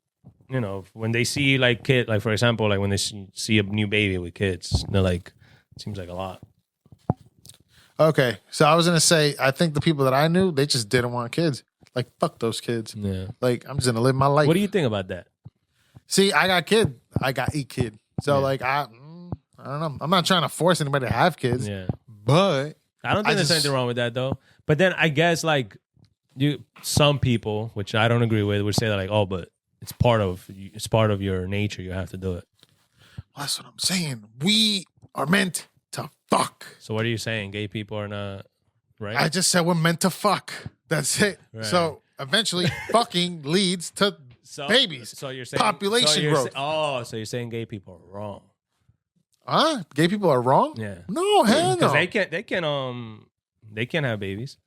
when they see like for example, like when they see a new baby with kids, they're like, it seems like a lot. Okay. So I was going to say, I think the people that I knew, they just didn't want kids. Like, fuck those kids. Yeah. Like, I'm just going to live my life. What do you think about that? See, I got a kid. So like, I don't know. I'm not trying to force anybody to have kids. Yeah. But I don't think there's anything wrong with that though. But then I guess like some people, which I don't agree with, would say that like, oh, but it's part of your nature. You have to do it. Well, that's what I'm saying. We are meant to fuck. So what are you saying? Gay people are not right? I just said we're meant to fuck. That's it. Right. So eventually, fucking leads to babies. So you're saying population growth. So you're saying gay people are wrong? Huh? Gay people are wrong? Yeah. No, hell no. Because they can't have babies.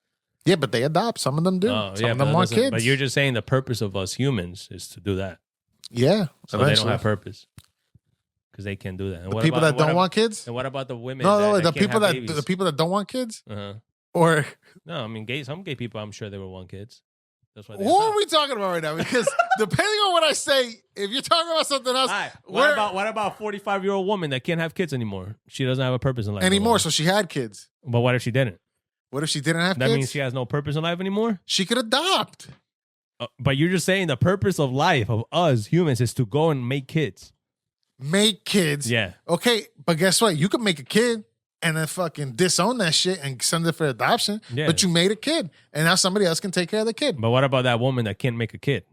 Yeah, but they adopt. Some of them do. Some of them want kids. But you're just saying the purpose of us humans is to do that. Yeah. So they don't have purpose because they can't do that. And the people that don't want kids? And what about the women? No, that the can't people have that babies? the people that don't want kids? Uh-huh. Or No, I mean some gay people, I'm sure they will want kids. That's why. Who are we talking about right now? Because depending on what I say, if you're talking about something else, Right. What about a 45-year-old woman that can't have kids anymore? She doesn't have a purpose in life anymore. So she had kids. But what if she didn't? What if she didn't have That kids? means she has no purpose in life anymore? She could adopt. But you're just saying the purpose of life of us humans is to go and make kids. Make kids. Yeah. Okay, but guess what? You could make a kid and then fucking disown that shit and send it for adoption. Yeah. But you made a kid, and now somebody else can take care of the kid. But what about that woman that can't make a kid?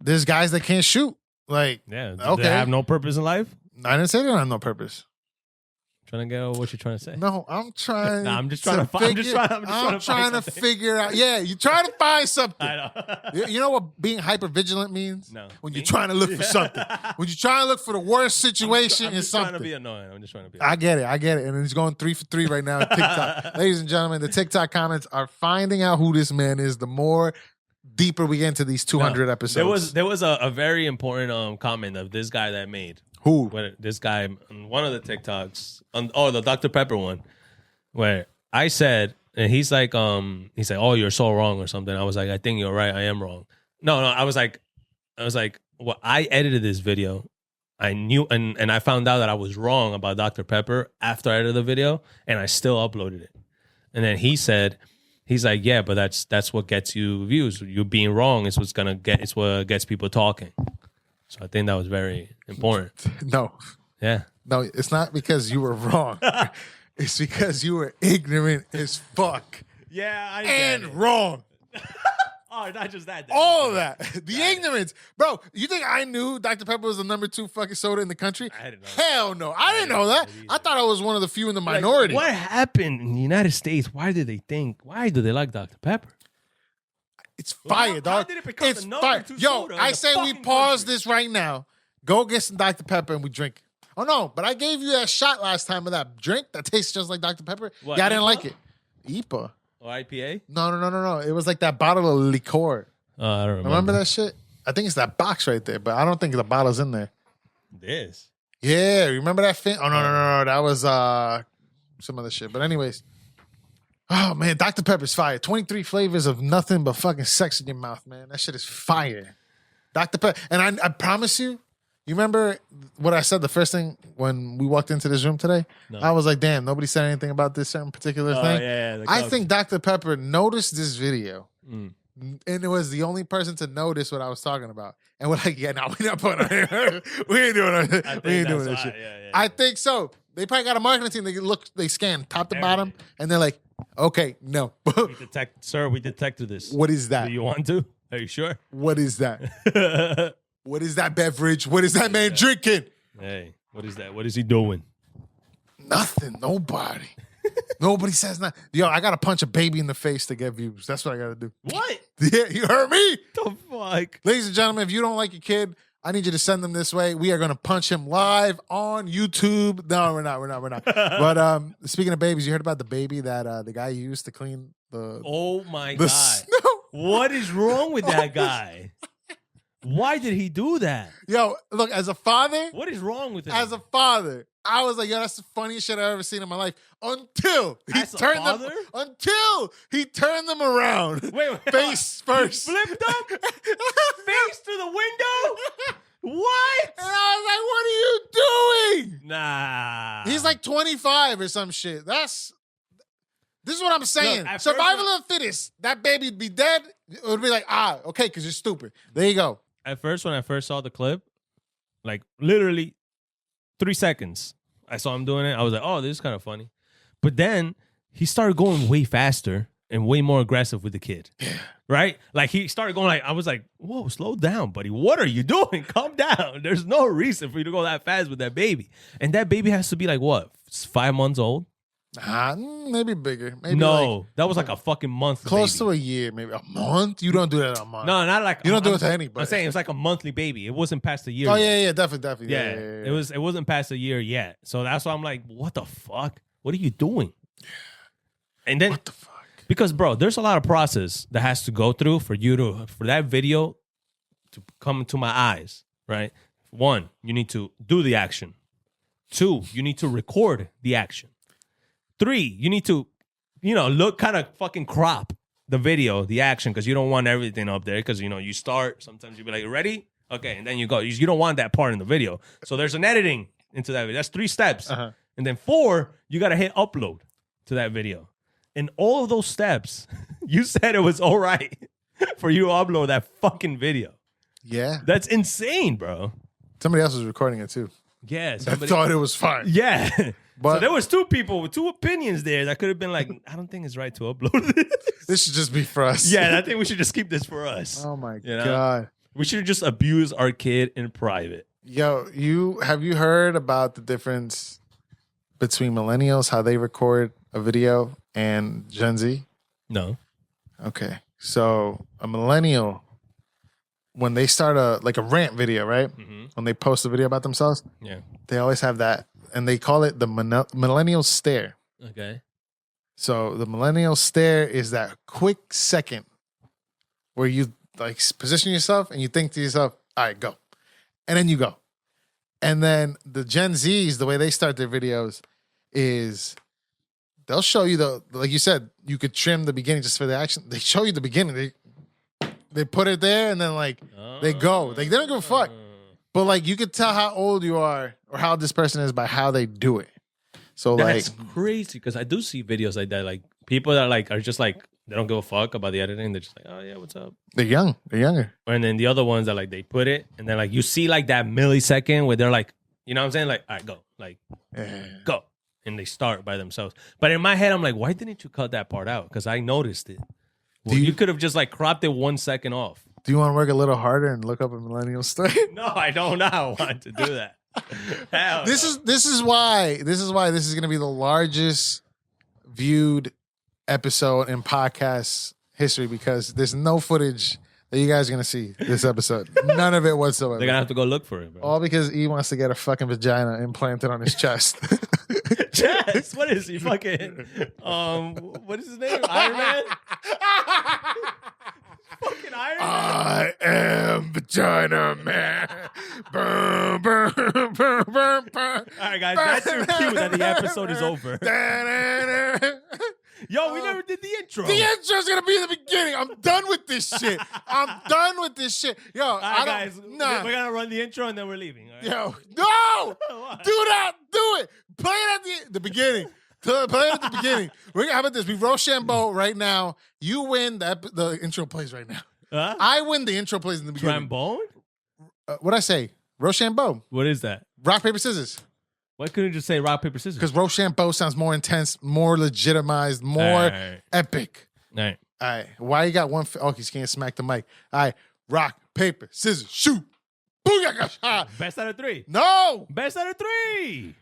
there's guys that can't shoot. Like, Yeah. okay. They have no purpose in life. I didn't say they don't have no purpose. Trying to get what you're trying to say. No, I'm trying. Nah, I'm just trying to find. I'm trying to figure out. Yeah, you're trying to find something. I know. You know what being hyper vigilant means? No. When you're trying to look for something. When you're trying to look for the worst situation I'm in just something. trying to be annoying. I'm just trying to be. I get it. And he's going 3 for 3 right now on TikTok. Ladies and gentlemen, the TikTok comments are finding out who this man is the more deeper we get into these 200 episodes. There was a very important comment of this guy that made. Who? Where this guy on one of the TikToks, the Dr. Pepper one, where I said, and he's like, he said, "Oh, you're so wrong" or something. I was like, "I think you're right. I am wrong." No, I was like, well, I edited this video. I knew, and I found out that I was wrong about Dr. Pepper after I edited the video, and I still uploaded it. And then he said, he's like, "Yeah, but that's what gets you views. You being wrong is it's what gets people talking." So I think that was very important. No. Yeah. No, it's not because you were wrong. It's because you were ignorant as fuck. Yeah, and wrong. Oh, not just that. All of that. The ignorance. Bro, you think I knew Dr. Pepper was the number 2 fucking soda in the country? I didn't know. Hell no. I didn't know that. I thought I was one of the few in the minority. What happened in the United States? Why do they like Dr. Pepper? It's fire, dog. How did it become It's the number fire. 2 Yo, soda in I the say we fucking pause country? this right now. Go get some Dr. Pepper and we drink. Oh, no, but I gave you that shot last time of that drink that tastes just like Dr. Pepper. What, Yeah, I didn't IPA? like it. IPA. Or IPA? No. It was like that bottle of liqueur. I don't Remember that shit? I think it's that box right there, but I don't think the bottle's in there. This. Yeah, remember that thing? Oh, no. That was some other shit. But anyways. Oh, man, Dr. Pepper's fire. 23 flavors of nothing but fucking sex in your mouth, man. That shit is fire. Dr. Pepper. And I promise you remember what I said the first thing when we walked into this room today? No. I was like, damn, nobody said anything about this certain particular thing. Yeah, I think Dr. Pepper noticed this video. Mm. And it was the only person to notice what I was talking about. And we're like, yeah, no, we're not putting it. We ain't doing it. We ain't doing that shit. I think so. They probably got a marketing team. They scan top to bottom, and they're like, okay, no. We detected this. What is that? Do you want to? Are you sure? What is that? What is that beverage? What is that man drinking? Hey, what is that? What is he doing? Nothing. Nobody. Nobody says nothing. Yo, I got to punch a baby in the face to get views. That's what I got to do. What? Yeah, you heard me. The fuck? Ladies and gentlemen, if you don't like your kid, I need you to send them this way. We are going to punch him live on YouTube. No, we're not. But speaking of babies, you heard about the baby that the guy used to clean the Oh my God. snow? What is wrong with that guy? Why did he do that? Yo, look, as a father, What is wrong with him? as a father, I was like, yo, that's the funniest shit I've ever seen in my life. Until he As a turned them, father? until he turned them around. Wait. Face first. Flipped up? Face to the window? What? And I was like, what are you doing? Nah. He's like 25 or some shit. This is what I'm saying. Look, at Survival first- of the fittest. That baby would be dead. It would be like, okay, because you're stupid. There you go. At first, when I first saw the clip, like literally 3 seconds, I saw him doing it. I was like, oh, this is kind of funny. But then he started going way faster and way more aggressive with the kid. Right? Like he started going like, I was like, whoa, slow down, buddy. What are you doing? Calm down. There's no reason for you to go that fast with that baby. And that baby has to be like, what, 5 months old? Maybe bigger. Maybe No, like that was like a fucking month. close baby. to a year, maybe a month. You don't do that in a month. No, not like You don't do I'm- it to anybody. I'm saying it was like a monthly baby. It wasn't past a year. Oh yet. yeah, definitely. Yeah, Yeah. it wasn't past a year yet. So that's why I'm like, what the fuck? What are you doing? And then What the fuck? because bro, there's a lot of process that has to go through for that video to come into my eyes, right? 1, you need to do the action. 2, you need to record the action. 3, you need to, look kind of fucking crop the video, the action, because you don't want everything up there. Because you start, sometimes you be like, ready? Okay, and then you go. You don't want that part in the video. So there's an editing into that video. That's 3 steps. Uh-huh. And then 4, you gotta hit upload to that video. And all of those steps, you said it was all right for you to upload that fucking video. Yeah. That's insane, bro. Somebody else was recording it too. Yeah, I somebody. thought it was fine. Yeah. But- so there was 2 people with 2 opinions there that could have been like, I don't think it's right to upload this. This should just be for us. Yeah, I think we should just keep this for us. Oh my You know? God. We should just abuse our kid in private. Yo, have you heard about the difference between millennials, how they record a video, and Gen Z? No. Okay. So a millennial, when they start a rant video, right? Mm-hmm. When they post a video about themselves, Yeah. they always have that, and they call it the millennial stare. Okay. So the millennial stare is that quick second where you like position yourself and you think to yourself, all right, go. And then you go. And then the Gen Zs, the way they start their videos is they'll show you like you said, you could trim the beginning just for the action. They show you the beginning. They put it there and then they go. Like they don't give a fuck. But like you could tell how old you are or how this person is by how they do it. So that's crazy because I do see videos like that. Like people that are just like they don't give a fuck about the editing. They're just like, oh yeah, what's up? They're young. They're younger. And then the other ones that like they put it and then like you see like that millisecond where they're like, you know what I'm saying? Like, all right, go. Like go. And they start by themselves. But in my head, I'm like, why didn't you cut that part out? Because I noticed it. Well, you could have just like cropped it 1 second off. Do you want to work a little harder and look up a millennial story? No, I don't now want to do that. This is why this is going to be the largest viewed episode in podcast history because there's no footage that you guys are going to see this episode. None of it whatsoever. They're going to have to go look for it, bro. All because E wants to get a fucking vagina implanted on his chest. Chest? What is he fucking what is his name? Iron Man? Fucking Iron Man. I am vagina man. Burn, burn, burn, burn, burn. All right, guys, that's your cue that the episode is over. Yo, we never did the intro. The intro's gonna be in the beginning. I'm done with this shit. Yo, all right, guys, we're gonna run the intro and then we're leaving. All right? Yo, no! Do that! Do it! Play it at the beginning. Play it at the beginning. How about this? We Rochambeau right now. You win. The intro plays right now. Huh? I win. The intro plays in the beginning. Trombone? What'd I say? Rochambeau. What is that? Rock, paper, scissors. Why couldn't you just say rock, paper, scissors? Because Rochambeau sounds more intense, more legitimized, more epic. All right. All right. Why you got one? Oh, he can't smack the mic. All right. Rock, paper, scissors, shoot. Booyaka! Best out of 3. No. Best out of 3.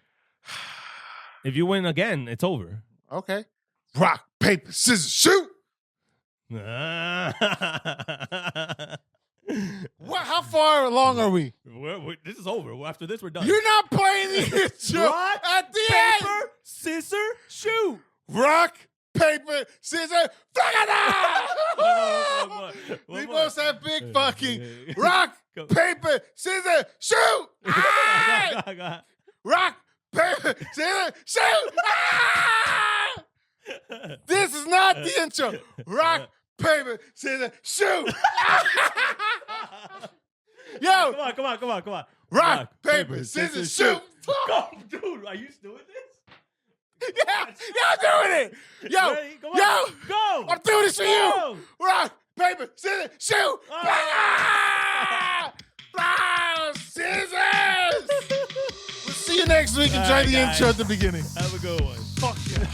If you win again, it's over. Okay. Rock, paper, scissors, shoot. What? How far along are we? This is over. After this, we're done. You're not playing the intro Rock, at the paper, end. scissor, shoot. Rock, paper, scissors, We both have big fucking rock, paper, scissors, shoot. Ah! Rock, paper, scissors, shoot. Ah! This is not the intro. Rock, paper, scissors, shoot. Yo, Come on. rock, paper, scissors, shoot. Go, dude. Are you doing this? Yeah, I'm doing it. Yo, Ready? Come on. Go. I'm doing this for you. Go. Rock, paper, scissors, shoot. Scissors. We'll see you next week. Enjoy the intro at the beginning. Have a good one. Fuck yeah.